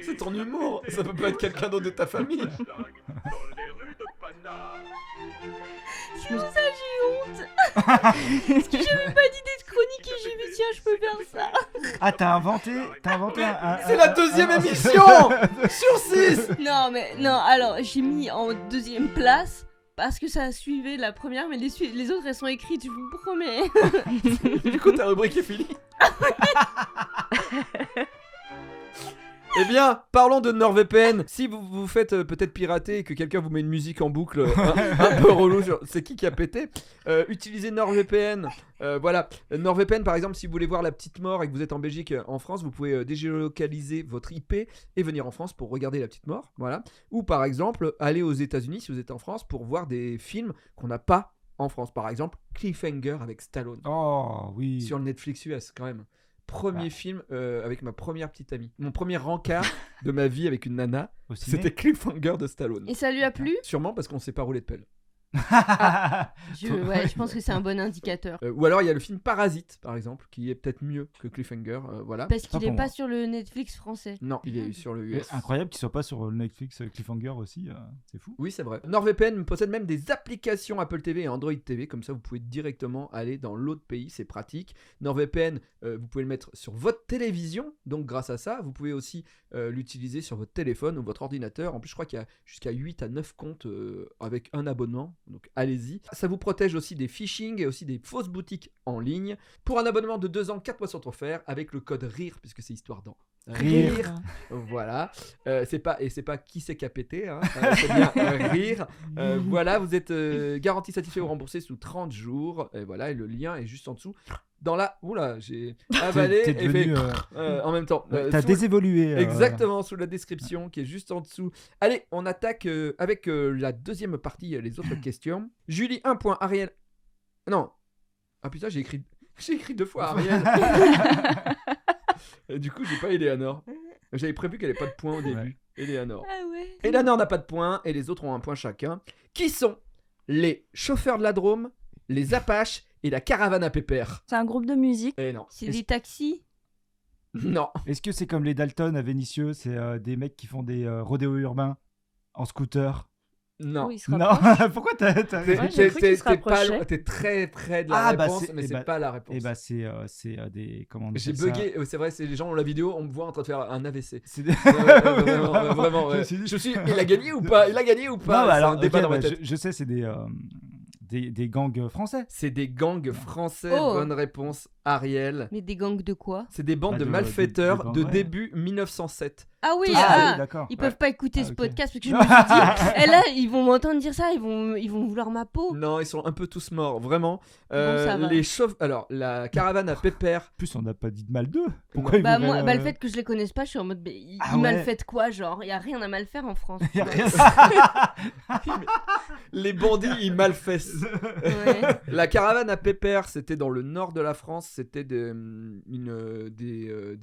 Speaker 1: C'est ton humour, ça peut pas être quelqu'un d'autre de ta famille.
Speaker 5: Dans les rues de Paname.
Speaker 2: C'est pour ça que j'ai honte. Parce que j'avais pas d'idée de chronique et j'ai vu tiens je peux faire ça.
Speaker 3: Ah, t'as inventé un.
Speaker 1: C'est la deuxième émission sur 6.
Speaker 2: Non mais non alors j'ai mis en deuxième place parce que ça suivait la première mais les autres elles sont écrites je vous promets.
Speaker 1: Du coup, ta rubrique est finie. Eh bien, parlons de NordVPN. Si vous vous faites peut-être pirater et que quelqu'un vous met une musique en boucle un peu relou, c'est qui a pété, utilisez NordVPN. Voilà, NordVPN par exemple, si vous voulez voir la petite mort et que vous êtes en Belgique, en France, vous pouvez dégéolocaliser votre IP et venir en France pour regarder la petite mort. Voilà. Ou par exemple, aller aux États-Unis si vous êtes en France pour voir des films qu'on n'a pas en France. Par exemple, Cliffhanger avec Stallone.
Speaker 3: Oh oui.
Speaker 1: Sur le Netflix US quand même. Premier film avec ma première petite amie. Mon premier rencard de ma vie avec une nana,
Speaker 3: Au ciné.
Speaker 1: c'était Cliffhanger de Stallone.
Speaker 2: Et ça lui a plu?
Speaker 1: Sûrement parce qu'on s'est pas roulé de pelle.
Speaker 2: Je pense que c'est un bon indicateur.
Speaker 1: Ou alors il y a le film Parasite par exemple, qui est peut-être mieux que Cliffhanger. Voilà.
Speaker 2: Parce qu'il
Speaker 3: Pas
Speaker 2: est
Speaker 3: pour
Speaker 2: pas
Speaker 3: moi.
Speaker 2: sur le Netflix français.
Speaker 1: Non, il est sur le
Speaker 3: Et
Speaker 1: US.
Speaker 3: incroyable qu'il soit pas sur le Netflix Cliffhanger aussi, c'est fou.
Speaker 1: Oui, c'est vrai. NordVPN possède même des applications Apple TV et Android TV, comme ça vous pouvez directement aller dans l'autre pays, c'est pratique. NordVPN, vous pouvez le mettre sur votre télévision, donc grâce à ça, vous pouvez aussi l'utiliser sur votre téléphone ou votre ordinateur. En plus, je crois qu'il y a jusqu'à 8 à 9 comptes avec un abonnement, donc allez-y. Ça vous protège aussi des phishing et aussi des fausses boutiques en ligne. Pour un abonnement de 2 ans, 4 mois sont offerts avec le code RIRE, puisque c'est histoire d'en
Speaker 3: Rire.
Speaker 1: Voilà, c'est pas qui c'est qui a pété, hein. C'est bien rire. Voilà, vous êtes garanti satisfait ou remboursé sous 30 jours. Et voilà, et le lien est juste en dessous. Dans la, oula, j'ai avalé
Speaker 3: T'es
Speaker 1: et fait
Speaker 3: devenu,
Speaker 1: en même temps.
Speaker 3: t'as
Speaker 1: Sous-
Speaker 3: désévolué.
Speaker 1: Exactement, sous la description qui est juste en dessous. Allez, on attaque avec la deuxième partie, les autres questions. Julie 1 point, Ariel. Non. Ah putain, j'ai écrit 2 fois Ariel. Et du coup, j'ai pas Eleanor. J'avais prévu qu'elle ait pas de points au début.
Speaker 3: Ouais.
Speaker 1: Eleanor.
Speaker 2: Ah ouais.
Speaker 1: Eleanor n'a pas de points et les autres ont un point chacun. Qui sont les chauffeurs de la Drôme, les Apaches et la caravane à pépère?
Speaker 4: C'est un groupe de musique.
Speaker 1: Eh non.
Speaker 2: C'est des taxis.
Speaker 1: Non.
Speaker 3: Est-ce que c'est comme les Dalton à Vénissieux, c'est des mecs qui font des rodéos urbains en scooter?
Speaker 1: Non.
Speaker 4: Oui, il se
Speaker 3: Non,
Speaker 4: rapproche.
Speaker 3: pourquoi t'as
Speaker 1: T'es
Speaker 4: Ouais, j'ai cru qu'il se
Speaker 1: t'es pas
Speaker 4: rapprochait.
Speaker 1: loin, t'es très près de la
Speaker 3: Ah, bah,
Speaker 1: réponse,
Speaker 3: c'est-
Speaker 1: mais
Speaker 3: eh
Speaker 1: c'est
Speaker 3: bah-
Speaker 1: pas la réponse.
Speaker 3: Et bah c'est des comment on
Speaker 1: J'ai
Speaker 3: appelle ça
Speaker 1: bugué, c'est vrai, c'est les gens ont la vidéo, on me voit en train de faire un AVC.
Speaker 3: C'est des-
Speaker 1: Vraiment, ouais.
Speaker 3: Je me suis dit-
Speaker 1: Je suis, il a gagné ou pas? Il a gagné ou pas?
Speaker 3: Non, bah
Speaker 1: C'est
Speaker 3: alors,
Speaker 1: un débat
Speaker 3: ok,
Speaker 1: dans ma
Speaker 3: bah,
Speaker 1: tête.
Speaker 3: je sais, c'est des gangs français.
Speaker 1: C'est des gangs français.
Speaker 2: Oh.
Speaker 1: Bonne réponse, Ariel.
Speaker 2: Mais des gangs de quoi?
Speaker 1: C'est des bandes
Speaker 3: Bah,
Speaker 1: de
Speaker 3: de
Speaker 1: malfaiteurs
Speaker 3: bandes,
Speaker 1: de
Speaker 3: ouais.
Speaker 1: début 1907.
Speaker 2: Ah oui,
Speaker 3: Ah,
Speaker 2: ah,
Speaker 3: oui, d'accord.
Speaker 2: ils peuvent pas écouter ce
Speaker 3: ok.
Speaker 2: podcast parce que je me suis dit, et là, ils vont m'entendre dire ça, ils vont vouloir ma peau.
Speaker 1: Non, ils sont un peu tous morts, vraiment.
Speaker 2: ça va.
Speaker 1: Les chauves. Alors, la caravane à pépère.
Speaker 3: En plus, on n'a pas dit de mal d'eux. Pourquoi
Speaker 1: Non.
Speaker 3: ils
Speaker 2: Bah,
Speaker 3: voudraient,
Speaker 2: moi, le fait que je les connaisse pas, je suis en mode, ils
Speaker 3: Ah
Speaker 2: mal
Speaker 3: ouais.
Speaker 2: fait quoi, genre, y a rien à mal faire en France.
Speaker 3: y a rien.
Speaker 1: Les bandits, ils malfessent.
Speaker 2: Ouais.
Speaker 1: La caravane à pépère, c'était dans le nord de la France. C'était des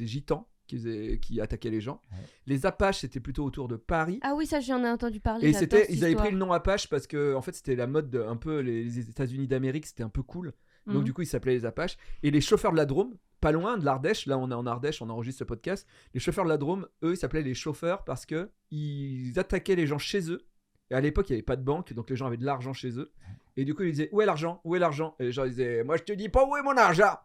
Speaker 1: gitans qui attaquaient les gens.
Speaker 3: Ouais.
Speaker 1: Les Apaches, c'était plutôt autour de Paris.
Speaker 2: Ah oui, ça j'en ai entendu parler.
Speaker 1: Et
Speaker 2: j'adore cette
Speaker 1: ils avaient pris
Speaker 2: histoire.
Speaker 1: le nom Apache parce que en fait c'était la mode un peu les États-Unis d'Amérique, c'était un peu cool. Donc
Speaker 4: Mhm.
Speaker 1: du coup ils s'appelaient les Apaches. Et les chauffeurs de la Drôme, pas loin de l'Ardèche, là on est en Ardèche, on enregistre ce podcast. Les chauffeurs de la Drôme, eux ils s'appelaient les chauffeurs parce que ils attaquaient les gens chez eux. Et à l'époque il n'y avait pas de banque, donc les gens avaient de l'argent chez eux. Et du coup ils disaient où est l'argent? Où est l'argent? Et les gens ils disaient moi je te dis pas où est mon argent.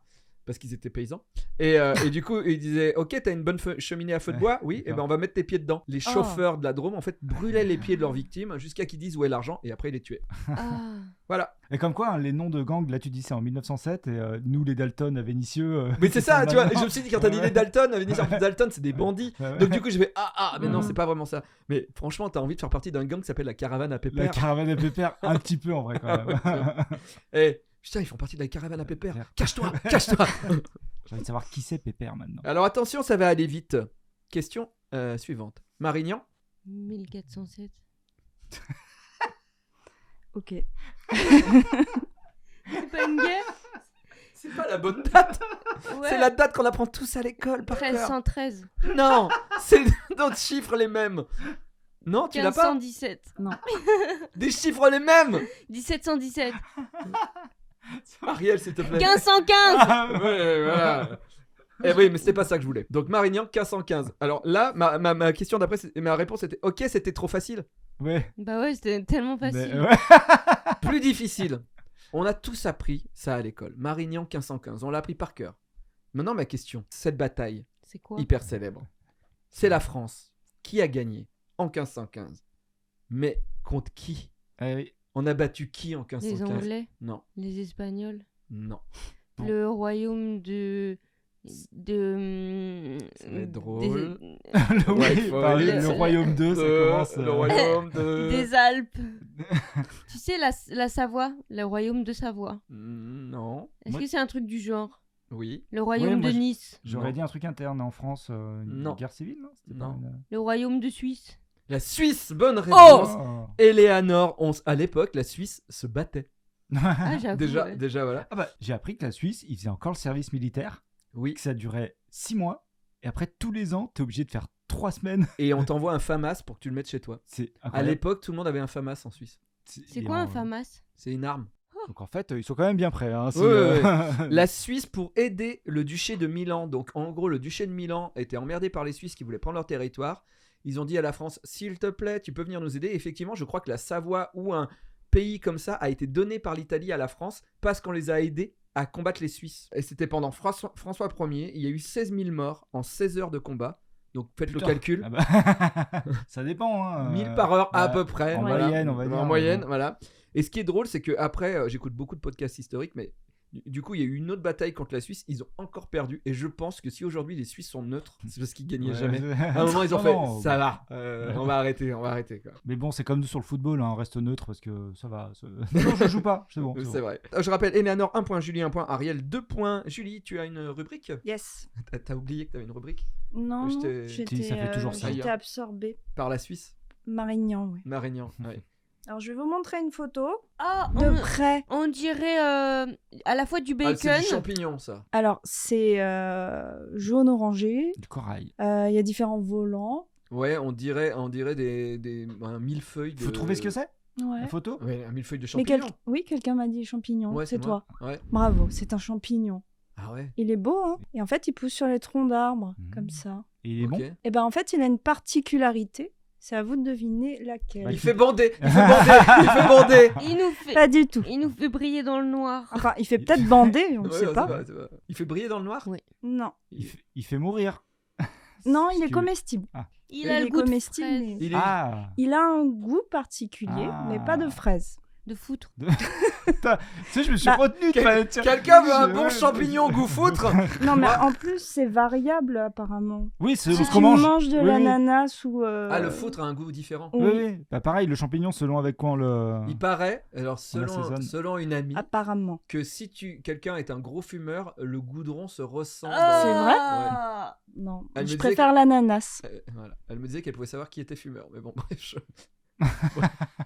Speaker 1: Parce qu'ils étaient paysans. Et du coup, ils disaient ok, t'as une bonne cheminée à feu de bois? Oui, et ben
Speaker 3: d'accord.
Speaker 1: on va mettre tes pieds dedans. Les
Speaker 4: Oh.
Speaker 1: chauffeurs de la Drôme, en fait, brûlaient les pieds de leurs victimes jusqu'à qu'ils disent où est l'argent et après ils les tuaient.
Speaker 2: Ah.
Speaker 1: Voilà.
Speaker 3: Et comme quoi, hein, les noms de gangs, là tu dis c'est en 1907 et nous les Dalton à Vénissieux.
Speaker 1: Mais c'est ça, tu vois.
Speaker 3: maintenant.
Speaker 1: Je me suis dit quand t'as dit les Dalton, Dalton, c'est des bandits.
Speaker 3: Ouais, ouais.
Speaker 1: Donc du coup, j'ai fait mais non,
Speaker 3: Mhm.
Speaker 1: c'est pas vraiment ça. Mais franchement, t'as envie de faire partie d'un gang qui s'appelle la Caravane à
Speaker 3: La
Speaker 1: Pépère.
Speaker 3: caravane à pépère, un petit peu en vrai quand même.
Speaker 1: Eh, putain, ils font partie de la Caravane à Pépère.
Speaker 3: Pépère.
Speaker 1: Cache-toi, cache-toi.
Speaker 3: J'ai envie de savoir qui c'est Pépère maintenant.
Speaker 1: Alors attention, ça va aller vite. Question suivante. Marignan.
Speaker 2: 1407.
Speaker 4: Ok.
Speaker 2: C'est pas une guerre?
Speaker 1: C'est pas la bonne date.
Speaker 2: Ouais.
Speaker 1: C'est la date qu'on apprend tous à l'école par cœur.
Speaker 2: 1313.
Speaker 1: Non, c'est d'autres chiffres les mêmes. Non, tu l'as pas?
Speaker 2: 1517.
Speaker 1: Des chiffres les mêmes.
Speaker 2: 1717.
Speaker 1: Ariel, s'il te plaît.
Speaker 2: 1515.
Speaker 1: Ouais, voilà. Eh oui, mais c'était pas ça que je voulais. Donc Marignan 1515. Alors là, ma question d'après, ma réponse était ok, c'était trop facile.
Speaker 3: Ouais.
Speaker 2: Bah ouais, c'était tellement facile.
Speaker 3: Mais, ouais.
Speaker 1: Plus difficile. On a tous appris ça à l'école. Marignan 1515, on l'a appris par cœur. Maintenant ma question, cette bataille
Speaker 2: C'est quoi?
Speaker 1: hyper célèbre, c'est la France qui a gagné en 1515. Mais contre qui?
Speaker 3: Eh oui.
Speaker 1: On a battu qui en
Speaker 2: Les
Speaker 1: 1515?
Speaker 2: Anglais,
Speaker 1: Non,
Speaker 2: les Espagnols,
Speaker 1: non.
Speaker 3: Non.
Speaker 2: le royaume de...
Speaker 1: Ça va être drôle.
Speaker 3: Le,
Speaker 1: Ouais,
Speaker 3: oui,
Speaker 1: faut
Speaker 3: par
Speaker 1: aller-
Speaker 3: le royaume 2, ça commence.
Speaker 1: Le royaume de...
Speaker 2: Des Alpes. Tu sais, la Savoie, le royaume de Savoie.
Speaker 1: Non.
Speaker 2: Est-ce
Speaker 3: Moi-
Speaker 2: que c'est un truc du genre?
Speaker 1: Oui.
Speaker 2: Le royaume
Speaker 3: moi,
Speaker 2: de
Speaker 3: je-
Speaker 2: Nice.
Speaker 3: J'aurais
Speaker 1: Non.
Speaker 3: dit un truc interne en France, une
Speaker 1: Non.
Speaker 3: guerre civile, non C'était
Speaker 1: Non.
Speaker 3: pas une-
Speaker 2: Le royaume de Suisse.
Speaker 1: La Suisse, bonne réponse.
Speaker 3: Oh.
Speaker 1: Eleanor, à l'époque, la Suisse se battait.
Speaker 2: Ah, j'avoue.
Speaker 1: Déjà,
Speaker 2: ouais.
Speaker 1: déjà voilà.
Speaker 3: Ah bah, j'ai appris que la Suisse, ils faisaient encore le service militaire,
Speaker 1: Oui.
Speaker 3: que ça durait 6 mois, et après tous les ans, t'es obligé de faire 3 semaines.
Speaker 1: Et on t'envoie un FAMAS pour que tu le mettes chez toi.
Speaker 3: C'est
Speaker 1: À
Speaker 3: incroyable.
Speaker 1: l'époque, tout le monde avait un FAMAS en Suisse.
Speaker 2: C'est
Speaker 3: Et
Speaker 2: quoi un FAMAS?
Speaker 1: C'est une arme.
Speaker 3: Donc en fait, ils sont quand même bien prêts. Hein, si,
Speaker 1: Ouais, La Suisse pour aider le duché de Milan. Donc en gros, le duché de Milan était emmerdé par les Suisses qui voulaient prendre leur territoire. Ils ont dit à la France, s'il te plaît, tu peux venir nous aider. Et effectivement, je crois que la Savoie ou un pays comme ça a été donné par l'Italie à la France parce qu'on les a aidés à combattre les Suisses. Et c'était pendant François Ier. Il y a eu 16 000 morts en 16 heures de combat. Donc faites le
Speaker 3: Putain.
Speaker 1: calcul.
Speaker 3: Ah bah, ça dépend. Hein.
Speaker 1: 1000 par heure à
Speaker 3: bah,
Speaker 1: peu près.
Speaker 3: en
Speaker 1: voilà.
Speaker 3: moyenne, on va dire.
Speaker 1: En moyenne,
Speaker 3: Mais bon.
Speaker 1: voilà. Et ce qui est drôle, c'est que après, j'écoute beaucoup de podcasts historiques, mais du coup, il y a eu une autre bataille contre la Suisse. Ils ont encore perdu. Et je pense que si aujourd'hui les Suisses sont neutres, c'est parce qu'ils gagnaient
Speaker 3: Ouais,
Speaker 1: jamais.
Speaker 3: c'est-
Speaker 1: À un moment, ils ont
Speaker 3: Non,
Speaker 1: fait
Speaker 3: non,
Speaker 1: ça
Speaker 3: bah,
Speaker 1: va, on va arrêter, quoi.
Speaker 3: Mais bon, c'est comme nous sur le football, hein, on reste neutre parce que ça va. Non, je joue pas, c'est bon.
Speaker 1: C'est vrai. Je rappelle, Eleanor 1 point, Julie 1 point, Ariel 2 points. Julie, tu as une rubrique?
Speaker 4: Yes.
Speaker 1: T'as oublié que t'avais une rubrique?
Speaker 4: Non,
Speaker 1: Je t'ai-
Speaker 4: j'étais
Speaker 3: Ça fait toujours ça.
Speaker 4: j'étais absorbée.
Speaker 1: Par la Suisse?
Speaker 4: Marignan, oui.
Speaker 1: Marignan, ouais.
Speaker 4: Alors, je vais vous montrer une photo
Speaker 2: Ah,
Speaker 4: de près.
Speaker 2: on dirait à la fois du
Speaker 1: Ah, c'est
Speaker 2: bacon.
Speaker 1: du champignon, ça.
Speaker 4: Alors, c'est jaune-orangé.
Speaker 3: Du corail.
Speaker 4: Il y a différents volants.
Speaker 1: Ouais, on dirait un millefeuille de...
Speaker 3: Faut trouver ce que c'est,
Speaker 4: Ouais.
Speaker 3: la photo.
Speaker 1: Ouais, un millefeuille de
Speaker 4: Mais
Speaker 1: champignons.
Speaker 4: oui, quelqu'un m'a dit champignon.
Speaker 1: Ouais,
Speaker 4: c'est
Speaker 1: moi.
Speaker 4: toi.
Speaker 1: Ouais.
Speaker 4: Bravo, c'est un champignon.
Speaker 1: Ah ouais.
Speaker 4: Il est beau, hein. Et en fait, il pousse sur les troncs d'arbres,
Speaker 3: Mmh.
Speaker 4: comme ça.
Speaker 3: Et il est
Speaker 1: Ok.
Speaker 3: bon.
Speaker 4: Et ben en fait, il a une particularité. C'est à vous de deviner laquelle.
Speaker 3: Bah,
Speaker 1: Il fait bander, il fait bander, il fait bander.
Speaker 4: Pas du tout.
Speaker 2: Il nous fait briller dans le noir.
Speaker 4: Enfin, il fait peut-être bander, on ne
Speaker 1: Ouais,
Speaker 4: sait
Speaker 1: non,
Speaker 4: pas.
Speaker 1: c'est vrai. Il fait briller dans le noir.
Speaker 2: Oui.
Speaker 4: Non.
Speaker 3: Il fait mourir.
Speaker 4: Non, il est
Speaker 3: Tu-
Speaker 4: comestible.
Speaker 2: Il a le
Speaker 4: est
Speaker 2: goût de
Speaker 4: comestible.
Speaker 2: fraise,
Speaker 4: mais-
Speaker 1: Il est...
Speaker 3: Ah.
Speaker 4: Il a un goût particulier,
Speaker 3: Ah.
Speaker 4: mais pas de fraise.
Speaker 2: de foutre.
Speaker 3: Putain, tu sais, je me suis
Speaker 4: Bah,
Speaker 3: retenu.
Speaker 1: Quelqu'un veut un bon champignon goût foutre?
Speaker 4: Non, mais en plus, c'est variable apparemment.
Speaker 3: Oui, c'est
Speaker 4: Si
Speaker 3: ce
Speaker 4: tu
Speaker 3: qu'on mange.
Speaker 4: manges de
Speaker 3: Oui, oui.
Speaker 4: l'ananas ou.
Speaker 1: Ah, le foutre a un goût différent.
Speaker 4: Oui.
Speaker 3: Oui, oui. Bah, pareil, le champignon, selon avec quoi on le.
Speaker 1: Il paraît, alors
Speaker 3: On l'assaisonne.
Speaker 1: selon une amie,
Speaker 4: Apparemment.
Speaker 1: que si quelqu'un est un gros fumeur, le goudron se ressent.
Speaker 4: C'est vrai
Speaker 2: Ah.
Speaker 4: Non,
Speaker 1: Elle me
Speaker 4: je
Speaker 1: disait
Speaker 4: préfère l'ananas.
Speaker 1: Voilà. Elle me disait qu'elle pouvait savoir qui était fumeur, mais bon, bref.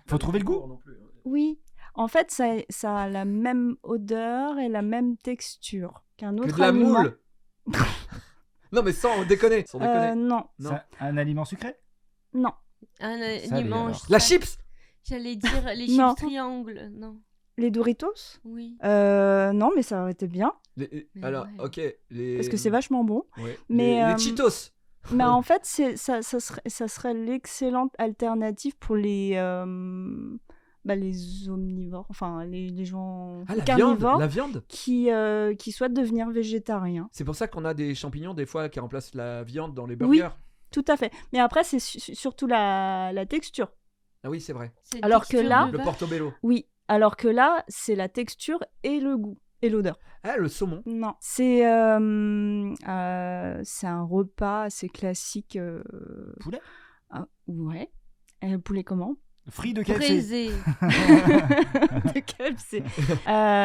Speaker 3: Faut trouver le goût.
Speaker 1: Non plus, hein.
Speaker 4: Oui. En fait, ça a la même odeur et la même texture qu'un
Speaker 1: Que
Speaker 4: autre
Speaker 1: de la
Speaker 4: aliment.
Speaker 1: moule. Non, mais sans déconner, sans déconner.
Speaker 4: Non,
Speaker 1: Non.
Speaker 3: C'est un aliment sucré.
Speaker 4: non.
Speaker 2: Un
Speaker 3: Ça, les-
Speaker 2: dimanche.
Speaker 3: alors.
Speaker 1: La chips.
Speaker 2: J'allais dire les chips
Speaker 4: Non.
Speaker 2: triangles. Non.
Speaker 4: Les Doritos
Speaker 2: Oui.
Speaker 4: Non, mais ça aurait été bien,
Speaker 2: Mais
Speaker 1: Alors,
Speaker 2: ouais.
Speaker 1: ok. Les...
Speaker 4: parce que c'est vachement bon.
Speaker 1: Ouais.
Speaker 4: Mais,
Speaker 1: les Cheetos.
Speaker 4: Mais en fait, ça serait l'excellente alternative pour les omnivores, enfin les gens
Speaker 1: Ah, la viande.
Speaker 4: carnivores
Speaker 1: La viande.
Speaker 4: qui souhaitent devenir végétariens.
Speaker 1: C'est pour ça qu'on a des champignons des fois qui remplacent la viande dans les
Speaker 4: Oui.
Speaker 1: burgers.
Speaker 4: Tout à fait. Mais après, c'est surtout la texture.
Speaker 1: Ah oui, c'est vrai.
Speaker 2: C'est une
Speaker 4: Alors que
Speaker 2: texture
Speaker 4: là-
Speaker 2: de
Speaker 1: Le
Speaker 2: vache.
Speaker 1: portobello.
Speaker 4: Oui. Alors que là, c'est la texture et le goût et l'odeur.
Speaker 1: Ah, le saumon.
Speaker 4: Non. C'est un repas assez classique.
Speaker 3: Poulet.
Speaker 4: Ouais. Poulet comment?
Speaker 3: Frit de KFC.
Speaker 2: Braisé.
Speaker 4: De KFC.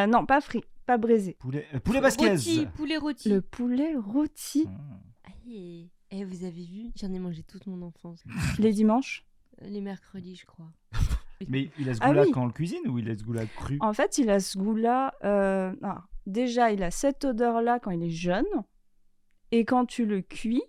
Speaker 4: Non, pas frit, pas braisé.
Speaker 3: Poulet basquez.
Speaker 2: Rôti. Poulet rôti.
Speaker 4: Le poulet rôti
Speaker 3: Mmh.
Speaker 2: Allez. Eh, vous avez vu? J'en ai mangé toute mon enfance.
Speaker 4: les dimanches.
Speaker 2: Les mercredis, je crois.
Speaker 3: Mais il a ce
Speaker 4: Ah
Speaker 3: goût-là
Speaker 4: oui.
Speaker 3: quand on le cuisine ou il a ce goût-là cru?
Speaker 4: En fait, il a ce goût-là. Déjà, il a cette odeur-là quand il est jeune. Et quand tu le cuis,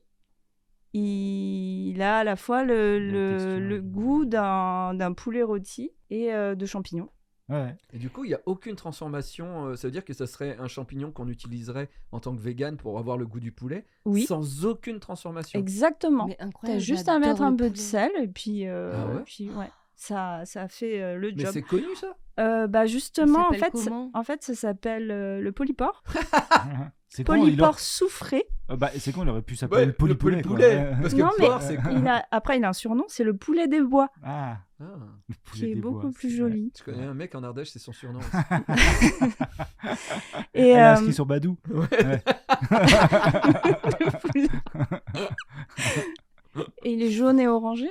Speaker 4: il a à la fois
Speaker 3: texture.
Speaker 4: le goût d'un poulet rôti et de champignons.
Speaker 3: Ouais.
Speaker 1: Et du coup, il n'y a aucune transformation. Ça veut dire que ça serait un champignon qu'on utiliserait en tant que vegan pour avoir le goût du poulet,
Speaker 4: Oui,
Speaker 1: sans aucune transformation.
Speaker 4: exactement.
Speaker 2: Mais
Speaker 4: T'as
Speaker 2: incroyable.
Speaker 4: juste à
Speaker 2: j'adore
Speaker 4: mettre un
Speaker 2: le
Speaker 4: peu de
Speaker 2: poulet.
Speaker 4: sel et puis,
Speaker 1: ouais
Speaker 4: ouais, ça fait le
Speaker 1: Mais
Speaker 4: job.
Speaker 1: c'est connu ça.
Speaker 4: Justement, en
Speaker 2: Il
Speaker 4: fait,
Speaker 2: s'appelle comment
Speaker 4: ça s'appelle le polypore.
Speaker 3: C'est con, il
Speaker 4: Polypore soufré.
Speaker 3: c'est con, il aurait pu s'appeler le
Speaker 1: le
Speaker 3: poulet.
Speaker 1: poulet. Parce que
Speaker 4: Non, mais
Speaker 1: porc, c'est con.
Speaker 4: Après, il a un surnom, c'est le poulet des bois,
Speaker 3: Ah,
Speaker 1: Ah,
Speaker 3: le
Speaker 4: qui
Speaker 3: poulet
Speaker 4: est
Speaker 3: des
Speaker 4: beaucoup
Speaker 3: bois,
Speaker 4: plus
Speaker 3: c'est-
Speaker 4: joli.
Speaker 1: je connais un mec en Ardèche, c'est son surnom.
Speaker 4: Et
Speaker 3: Elle est inscrite sur Badou.
Speaker 1: Ouais.
Speaker 4: Et il est jaune et orangé.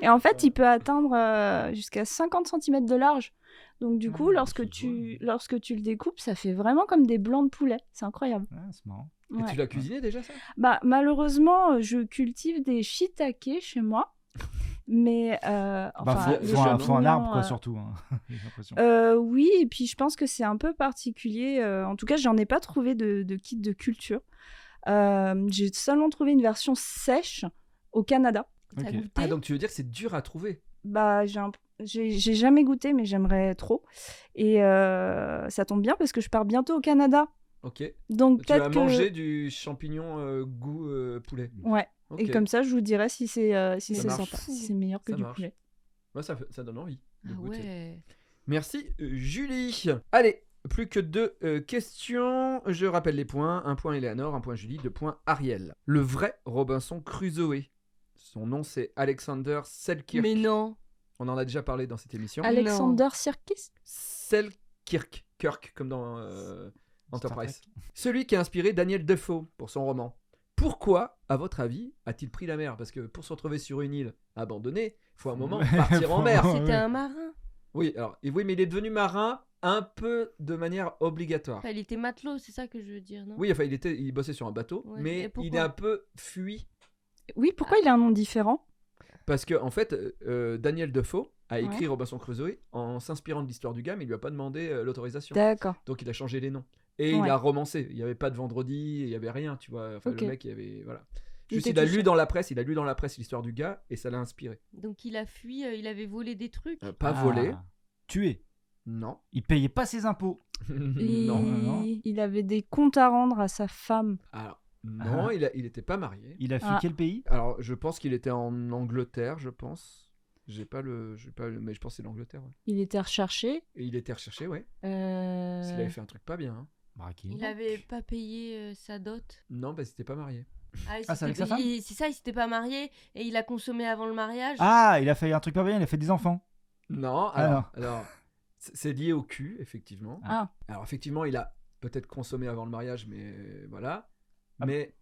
Speaker 4: Et en fait, il peut atteindre jusqu'à 50 cm de large. Donc du coup, lorsque tu le découpes, ça fait vraiment comme des blancs de poulet. C'est incroyable.
Speaker 3: Ah, c'est marrant.
Speaker 1: Et
Speaker 4: Ouais.
Speaker 1: tu l'as cuisiné déjà, ça?
Speaker 4: Bah, malheureusement, je cultive des shiitake chez moi. Mais enfin, les
Speaker 3: faut un
Speaker 4: champignons,
Speaker 3: arbre, quoi, surtout. Hein. J'ai l'impression.
Speaker 4: oui, et puis je pense que c'est un peu particulier. En tout cas, j'en ai pas trouvé de kit de culture. J'ai seulement trouvé une version sèche au Canada.
Speaker 2: T'as
Speaker 3: Ok.
Speaker 2: goûté?
Speaker 1: Ah, donc tu veux dire que c'est dur à trouver?
Speaker 4: Bah, j'ai jamais goûté, mais j'aimerais trop. Et ça tombe bien parce que je pars bientôt au Canada.
Speaker 1: Ok.
Speaker 4: Donc
Speaker 1: Tu vas
Speaker 4: peut-être que...
Speaker 1: manger du champignon goût poulet.
Speaker 4: Ouais.
Speaker 1: Ok.
Speaker 4: Et comme ça, je vous dirai si c'est
Speaker 1: Ça
Speaker 4: sympa,
Speaker 1: marche.
Speaker 4: si c'est meilleur que
Speaker 1: Ça
Speaker 4: du
Speaker 1: marche.
Speaker 4: poulet.
Speaker 1: Moi, ça donne envie de
Speaker 2: Ah
Speaker 1: goûter.
Speaker 2: ouais.
Speaker 1: Merci Julie. Allez, plus que 2 questions. Je rappelle les points. 1 point Eleanor, 1 point Julie, 2 points Ariel. Le vrai Robinson Crusoe. Son nom c'est Alexander Selkirk.
Speaker 2: Mais non.
Speaker 1: On en a déjà parlé dans cette émission.
Speaker 4: Alexander Sirkis.
Speaker 1: Selkirk. Kirk, comme dans Enterprise.
Speaker 3: Star Trek.
Speaker 1: Celui qui a inspiré Daniel Defoe pour son roman. Pourquoi, à votre avis, a-t-il pris la mer? Parce que pour se retrouver sur une île abandonnée, il faut un moment
Speaker 3: Ouais,
Speaker 1: partir en
Speaker 3: faut-
Speaker 1: mer.
Speaker 3: Ah,
Speaker 2: C'était
Speaker 3: ouais.
Speaker 2: un marin.
Speaker 1: Oui, alors, et oui, mais il est devenu marin un peu de manière obligatoire.
Speaker 2: Enfin, il était matelot, c'est ça que je veux dire, non?
Speaker 1: Oui, enfin, il bossait sur un bateau,
Speaker 2: Ouais, et
Speaker 1: mais
Speaker 2: pourquoi
Speaker 1: il est un peu fui
Speaker 4: Oui, pourquoi il a un nom différent?
Speaker 1: parce que en fait, Daniel Defoe a
Speaker 4: Ouais.
Speaker 1: écrit Robinson Crusoe en s'inspirant de l'histoire du gars, mais il lui a pas demandé l'autorisation.
Speaker 4: D'accord.
Speaker 1: Donc il a changé les noms et
Speaker 4: Ouais.
Speaker 1: il a romancé. Il n'y avait pas de vendredi, il y avait rien, tu vois. Enfin,
Speaker 4: Ok.
Speaker 1: le mec, il avait voilà.
Speaker 4: Il
Speaker 1: Juste,
Speaker 4: était
Speaker 1: il a
Speaker 4: touché.
Speaker 1: lu dans la presse, l'histoire du gars et ça l'a inspiré.
Speaker 2: Donc il a fui, il avait volé des trucs.
Speaker 1: Pas
Speaker 3: Ah,
Speaker 1: volé,
Speaker 3: Tué.
Speaker 1: non,
Speaker 3: Il payait pas ses impôts.
Speaker 1: non.
Speaker 3: non.
Speaker 4: Il avait des comptes à rendre à sa femme.
Speaker 1: Alors non,
Speaker 3: Ah.
Speaker 1: il était pas marié.
Speaker 3: Il a fui
Speaker 4: Ah.
Speaker 3: quel pays?
Speaker 1: Alors, je pense qu'il était en Angleterre, je pense. Mais je pense que c'est l'Angleterre. Ouais.
Speaker 4: Il était recherché.
Speaker 1: Et il était recherché, ouais.
Speaker 4: Euh,
Speaker 1: S'il avait fait un truc pas bien. Hein.
Speaker 3: Braqué.
Speaker 2: Il avait pas payé sa dot.
Speaker 1: Non, parce qu'il était pas marié.
Speaker 2: Ah, il
Speaker 3: Ah, c'est
Speaker 2: s'était
Speaker 3: avec sa
Speaker 2: pas- c'est ça, il s'était pas marié et il a consommé avant le mariage.
Speaker 3: Ah, il a fait un truc pas bien, il a fait des enfants.
Speaker 1: Non,
Speaker 3: Ah,
Speaker 1: alors c'est lié au cul, effectivement.
Speaker 4: Ah.
Speaker 1: Alors, effectivement, il a peut-être consommé avant le mariage, mais voilà.
Speaker 3: Ah.
Speaker 1: Mais,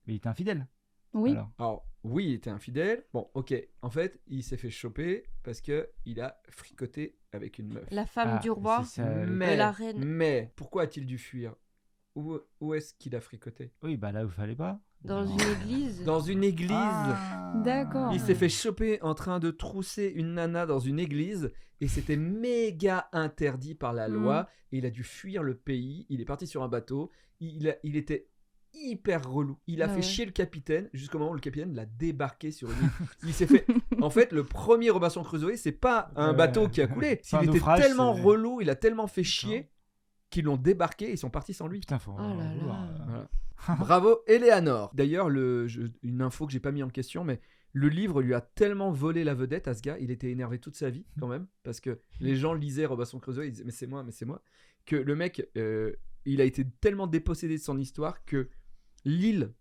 Speaker 3: Mais il était infidèle.
Speaker 4: Oui.
Speaker 3: Alors.
Speaker 1: oui, il était infidèle. Bon, ok. En fait, il s'est fait choper parce que il a fricoté avec une meuf.
Speaker 2: La femme
Speaker 3: Ah,
Speaker 2: du roi.
Speaker 3: c'est ça.
Speaker 1: Mais,
Speaker 2: la reine.
Speaker 1: mais, pourquoi a-t-il dû fuir? Où est-ce qu'il a fricoté?
Speaker 3: Oui, bah là où il fallait pas.
Speaker 2: Dans
Speaker 3: Non.
Speaker 2: une église.
Speaker 1: Dans une église.
Speaker 3: Ah.
Speaker 4: D'accord.
Speaker 1: Il s'est fait choper en train de trousser une nana dans une église et c'était méga interdit par la loi. Et il a dû fuir le pays. Il est parti sur un bateau. Il était hyper relou. Il a
Speaker 2: Ah
Speaker 1: fait
Speaker 2: ouais.
Speaker 1: chier le capitaine jusqu'au moment où le capitaine l'a débarqué sur une île. Il s'est fait. En fait, le premier Robinson Crusoe, c'est pas un
Speaker 3: Ouais.
Speaker 1: bateau qui a coulé.
Speaker 3: C'est un
Speaker 1: Il était
Speaker 3: naufrage,
Speaker 1: tellement
Speaker 3: c'est-
Speaker 1: relou, il a tellement fait chier qu'ils l'ont débarqué et ils sont partis sans lui.
Speaker 3: Putain, faut.
Speaker 2: Oh là là.
Speaker 3: vouloir,
Speaker 1: Voilà. Bravo Eleanor. D'ailleurs, une info que j'ai pas mis en question, mais le livre lui a tellement volé la vedette à ce gars, il était énervé toute sa vie quand même, parce que les gens lisaient Robinson Crusoe, ils disaient mais c'est moi, que le mec, il a été tellement dépossédé de son histoire que l'île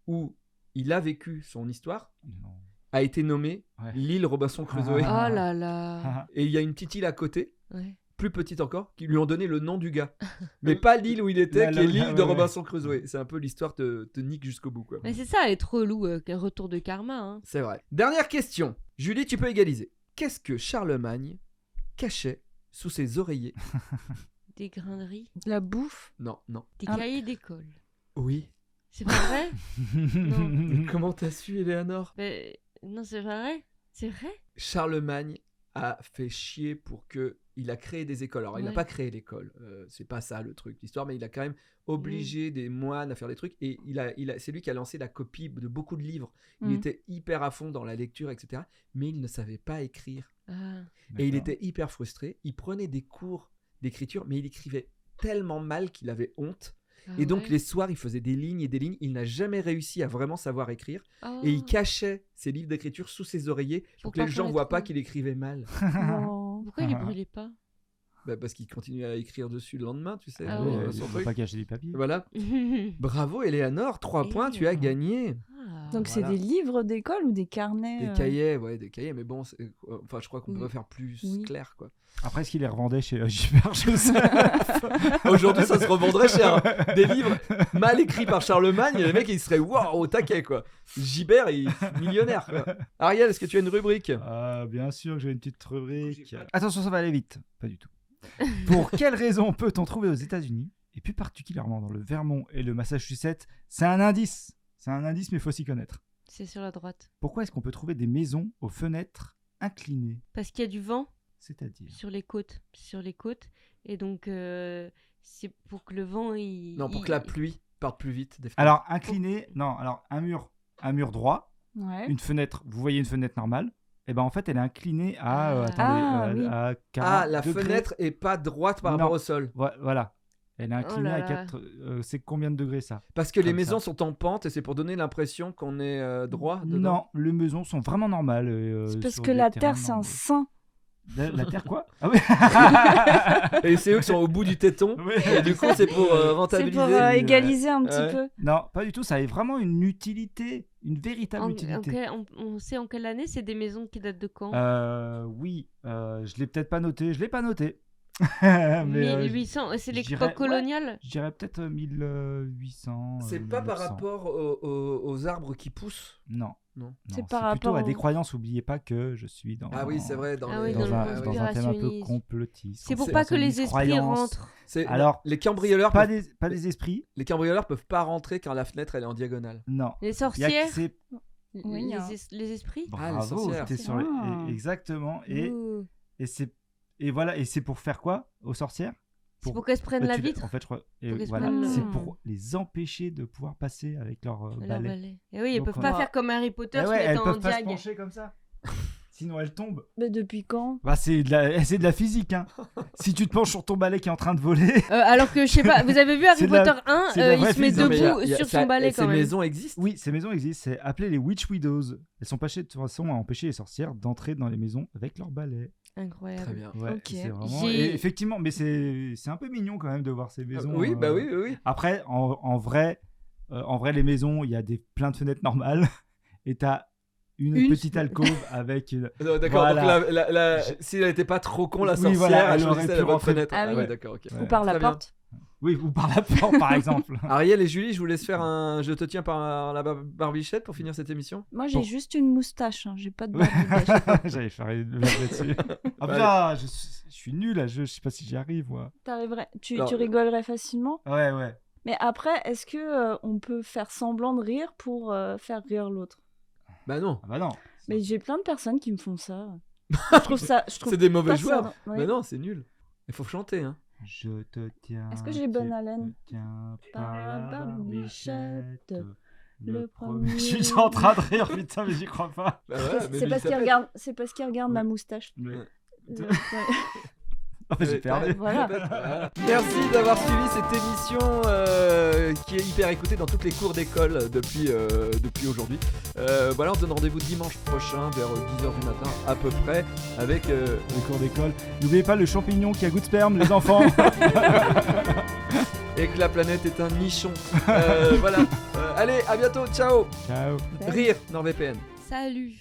Speaker 1: où il a vécu son histoire
Speaker 3: Non.
Speaker 1: a été nommée
Speaker 3: Ouais.
Speaker 1: l'île Robinson Crusoe.
Speaker 2: Oh
Speaker 3: Ah.
Speaker 2: là là.
Speaker 1: Et il y a une petite île à côté,
Speaker 2: Ouais.
Speaker 1: plus petite encore, qui lui ont donné le nom du gars. Mais pas l'île où il était,
Speaker 3: Là,
Speaker 1: qui est
Speaker 3: là,
Speaker 1: l'île
Speaker 3: ouais,
Speaker 1: de
Speaker 3: ouais.
Speaker 1: Robinson Crusoe. C'est un peu l'histoire te nique jusqu'au bout, quoi.
Speaker 2: Mais c'est ça, être relou, qu'un retour de karma. Hein.
Speaker 1: C'est vrai. Dernière question. Julie, tu peux égaliser. Qu'est-ce que Charlemagne cachait sous ses oreillers?
Speaker 2: Des graineries,
Speaker 4: La bouffe.
Speaker 1: Non.
Speaker 2: des
Speaker 4: Ah.
Speaker 2: cahiers d'école.
Speaker 1: Oui.
Speaker 2: C'est pas vrai? Non.
Speaker 1: Comment t'as su, Eleanor?
Speaker 2: Mais... Non, c'est pas vrai? C'est vrai?
Speaker 1: Charlemagne a fait chier pour que... Il a créé des écoles. Alors, il n'a
Speaker 2: Ouais.
Speaker 1: pas créé l'école. C'est pas ça le truc, l'histoire. Mais il a quand même obligé des moines à faire des trucs. Et c'est lui qui a lancé la copie de beaucoup de livres. Il
Speaker 4: Mhm.
Speaker 1: était hyper à fond dans la lecture, etc. Mais il ne savait pas écrire.
Speaker 2: Ah.
Speaker 1: Et il
Speaker 3: D'accord.
Speaker 1: était hyper frustré. Il prenait des cours d'écriture, mais il écrivait tellement mal qu'il avait honte.
Speaker 2: Ah
Speaker 1: Et donc
Speaker 2: ouais.
Speaker 1: les soirs, il faisait des lignes et des lignes. Il n'a jamais réussi à vraiment savoir écrire.
Speaker 2: Oh.
Speaker 1: Et il cachait ses livres d'écriture sous ses oreillers pour
Speaker 2: Pour
Speaker 1: que les
Speaker 2: pas
Speaker 1: gens
Speaker 2: faire
Speaker 1: voient
Speaker 2: les
Speaker 1: pas
Speaker 2: trous.
Speaker 1: qu'il écrivait mal.
Speaker 4: Non.
Speaker 2: Pourquoi il brûlait pas?
Speaker 1: Bah, parce qu'il continue à écrire dessus le lendemain, tu sais.
Speaker 2: Ah
Speaker 3: Ouais,
Speaker 2: ouais.
Speaker 3: il
Speaker 1: son
Speaker 3: faut
Speaker 1: truc.
Speaker 3: pas cacher les papiers.
Speaker 1: Voilà. Bravo, Eleanor. 3 points, tu as gagné.
Speaker 4: Donc c'est
Speaker 1: Voilà.
Speaker 4: des livres d'école ou des carnets
Speaker 1: Des cahiers, ouais, des cahiers. Mais bon, enfin, je crois qu'on
Speaker 4: Oui.
Speaker 1: pourrait faire plus
Speaker 4: Oui.
Speaker 1: clair, quoi.
Speaker 3: Après, est-ce qu'il les revendait chez Gilbert Joseph?
Speaker 1: Aujourd'hui, ça se revendrait cher. Des livres mal écrits par Charlemagne, les mecs, ils seraient waouh au taquet, quoi. Gilbert, il est millionnaire, quoi. Ariel, est-ce que tu as une rubrique?
Speaker 3: Ah, bien sûr que j'ai une petite rubrique. Attention, ça va aller vite. Pas du tout. Pour quelle raison peut-on trouver aux États-Unis, et plus particulièrement dans le Vermont et le Massachusetts, c'est un indice. C'est un indice, mais il faut s'y connaître.
Speaker 2: C'est sur la droite.
Speaker 3: Pourquoi est-ce qu'on peut trouver des maisons aux fenêtres inclinées?
Speaker 2: Parce qu'il y a du vent
Speaker 3: C'est-à-dire
Speaker 2: sur les côtes. Et donc, c'est pour que le vent, il...
Speaker 1: Non, pour que la pluie parte plus vite. Des fenêtres.
Speaker 3: Alors, incliné, non, alors un mur droit,
Speaker 4: Ouais.
Speaker 3: une fenêtre, vous voyez une fenêtre normale, et ben en fait elle est inclinée à,
Speaker 4: oui.
Speaker 3: à 40
Speaker 1: la
Speaker 3: degrés.
Speaker 1: fenêtre est pas droite par
Speaker 3: Non.
Speaker 1: rapport au sol.
Speaker 3: Voilà. Elle est inclinée
Speaker 2: là
Speaker 3: à
Speaker 2: là.
Speaker 3: 4. C'est combien de degrés ça?
Speaker 1: Parce que les
Speaker 3: Comme
Speaker 1: maisons
Speaker 3: ça.
Speaker 1: sont en pente et c'est pour donner l'impression qu'on est droit dedans.
Speaker 3: Non, les maisons sont vraiment normales.
Speaker 4: C'est parce
Speaker 3: sur
Speaker 4: que
Speaker 3: des
Speaker 4: la
Speaker 3: terrains
Speaker 4: Terre, c'est un
Speaker 3: normaux.
Speaker 4: sein.
Speaker 3: La Terre quoi? Ah oui.
Speaker 1: Et c'est eux qui sont au bout du téton.
Speaker 3: Oui.
Speaker 1: Et du coup, c'est pour
Speaker 4: C'est
Speaker 1: rentabiliser.
Speaker 4: pour égaliser un petit
Speaker 1: Ouais.
Speaker 4: peu.
Speaker 3: Non, pas du tout. Ça a vraiment une utilité, une véritable utilité.
Speaker 2: On sait en quelle année c'est des maisons qui datent de quand?
Speaker 3: Oui, je l'ai peut-être pas noté. Je l'ai pas noté. Mais
Speaker 2: 1800, c'est
Speaker 3: je dirais-
Speaker 2: l'époque coloniale?
Speaker 3: je dirais peut-être 1800.
Speaker 1: C'est pas par
Speaker 3: 1900.
Speaker 1: rapport aux arbres qui poussent.
Speaker 3: Non.
Speaker 1: Non.
Speaker 4: C'est
Speaker 3: Non,
Speaker 4: par
Speaker 3: plutôt
Speaker 4: rapport
Speaker 3: à des
Speaker 4: au-
Speaker 3: croyances. N'oubliez pas que je suis dans.
Speaker 1: Ah oui, c'est vrai. Dans
Speaker 2: Ah
Speaker 1: les-
Speaker 2: oui,
Speaker 3: Dans,
Speaker 2: dans
Speaker 3: un,
Speaker 2: le
Speaker 3: dans un thème un peu
Speaker 2: conspirationnisme.
Speaker 3: complotiste.
Speaker 2: C'est pour
Speaker 1: C'est-
Speaker 2: pas que les
Speaker 3: une
Speaker 2: esprits
Speaker 3: croyance.
Speaker 2: rentrent.
Speaker 1: C'est-
Speaker 3: Alors,
Speaker 1: les cambrioleurs,
Speaker 3: Pas
Speaker 1: peuvent-
Speaker 3: des esprits.
Speaker 1: les cambrioleurs peuvent pas rentrer quand la fenêtre elle est en diagonale.
Speaker 3: Non.
Speaker 2: Les
Speaker 3: Il y a que
Speaker 2: sorcières?
Speaker 3: c'est-
Speaker 4: Oui, il y a-
Speaker 2: Les esprits?
Speaker 1: Ah, les
Speaker 3: Bravo,
Speaker 1: sorcières.
Speaker 3: c'était sur les-
Speaker 4: Ah.
Speaker 3: exactement.
Speaker 2: Ouh.
Speaker 3: Et voilà. Et c'est pour faire quoi aux sorcières?
Speaker 2: C'est pour qu'elles se prennent
Speaker 3: Bah,
Speaker 2: la
Speaker 3: tu l'as-
Speaker 2: vitre?
Speaker 3: En fait, je crois.
Speaker 2: Pour qu'elles se
Speaker 3: Voilà,
Speaker 2: prennent
Speaker 4: le-
Speaker 3: c'est pour les empêcher de pouvoir passer avec leur
Speaker 2: Leur
Speaker 3: balai.
Speaker 2: balai. Et oui, elles
Speaker 3: Donc,
Speaker 2: peuvent
Speaker 3: on
Speaker 2: pas
Speaker 4: va-
Speaker 2: faire comme Harry Potter,
Speaker 3: Eh
Speaker 2: se
Speaker 3: ouais, elles
Speaker 2: mettre en
Speaker 3: peuvent pas se
Speaker 2: diag.
Speaker 3: pencher comme ça. Sinon, elles tombent.
Speaker 4: Mais depuis quand?
Speaker 3: Bah, c'est de la physique. Hein. Si tu te penches sur ton balai qui est en train de voler.
Speaker 2: Alors que, je sais pas, vous avez vu Harry
Speaker 3: C'est de la-
Speaker 2: Potter 1,
Speaker 3: c'est de la
Speaker 2: il
Speaker 3: vraie
Speaker 2: se met
Speaker 3: physique.
Speaker 1: Non, mais
Speaker 2: debout sur son balai
Speaker 1: ces
Speaker 2: quand même.
Speaker 1: maisons existent.
Speaker 3: Oui, ces maisons existent. C'est appelé les Witch Widows. Elles sont passées de toute façon à empêcher les sorcières d'entrer dans les maisons avec leur balai.
Speaker 2: Incroyable.
Speaker 1: Très bien.
Speaker 3: Ouais,
Speaker 4: Ok.
Speaker 3: c'est vraiment.
Speaker 2: J'ai-
Speaker 3: Et effectivement, mais c'est un peu mignon quand même de voir ces maisons.
Speaker 1: Oui, bah oui, oui, oui.
Speaker 3: Après, en vrai, les maisons, il y a plein de fenêtres normales et t'as une
Speaker 2: Une
Speaker 3: petite alcôve avec une.
Speaker 1: Non, d'accord,
Speaker 3: Voilà.
Speaker 1: donc si elle était pas trop con, la
Speaker 3: Oui,
Speaker 1: sorcière,
Speaker 3: voilà,
Speaker 1: elle
Speaker 3: elle aurait
Speaker 1: choisissait
Speaker 3: pu
Speaker 1: la bonne
Speaker 3: rentrer.
Speaker 1: fenêtre.
Speaker 4: Ah oui.
Speaker 1: ouais, d'accord, ok.
Speaker 3: Ouais.
Speaker 4: Ou par la
Speaker 1: Très bien.
Speaker 4: porte?
Speaker 3: Oui, ou par la porte, par exemple.
Speaker 1: Ariel et Julie, je vous laisse faire un Je te tiens par la barbichette pour finir cette émission.
Speaker 4: Moi, j'ai
Speaker 3: Bon.
Speaker 4: juste une moustache. Hein. J'ai pas de barbe.
Speaker 3: J'allais faire une blague là-dessus. Ah putain, je suis nul à jeu, je sais pas si j'y arrive, moi.
Speaker 4: T'arriverais. Tu
Speaker 1: Alors-
Speaker 4: rigolerais facilement.
Speaker 3: Ouais, ouais.
Speaker 4: Mais après, est-ce que on peut faire semblant de rire pour faire rire l'autre?
Speaker 1: Bah non,
Speaker 3: Ah bah non.
Speaker 4: Mais j'ai plein de personnes qui me font ça. Je trouve ça. Je trouve
Speaker 1: c'est des mauvais
Speaker 4: pas
Speaker 1: joueurs.
Speaker 4: ça, ouais.
Speaker 1: Bah non, c'est nul. Il faut chanter, hein.
Speaker 3: Je te tiens.
Speaker 4: Est-ce que j'ai bonne
Speaker 3: tu
Speaker 4: haleine?
Speaker 3: te tiens
Speaker 4: Par la barbichette, le
Speaker 3: premier.
Speaker 4: premier.
Speaker 3: Je suis en train de rire, putain, mais j'y crois pas.
Speaker 1: Bah voilà, mais
Speaker 4: C'est parce qu'il
Speaker 1: Elisabeth.
Speaker 4: regarde. C'est parce qu'il regarde ma
Speaker 3: Ouais.
Speaker 4: moustache.
Speaker 3: Mais-
Speaker 4: Ouais.
Speaker 3: Ah, j'ai perdu.
Speaker 4: Voilà.
Speaker 1: Voilà. Merci d'avoir suivi cette émission qui est hyper écoutée dans toutes les cours d'école depuis aujourd'hui. Voilà, on se donne rendez-vous dimanche prochain vers 10h du matin à peu près avec
Speaker 3: Les cours d'école. N'oubliez pas le champignon qui a goût de sperme, les enfants.
Speaker 1: et que la planète est un nichon. Voilà. Allez, à bientôt, ciao.
Speaker 3: Ciao.
Speaker 1: Rire, NordVPN.
Speaker 2: Salut.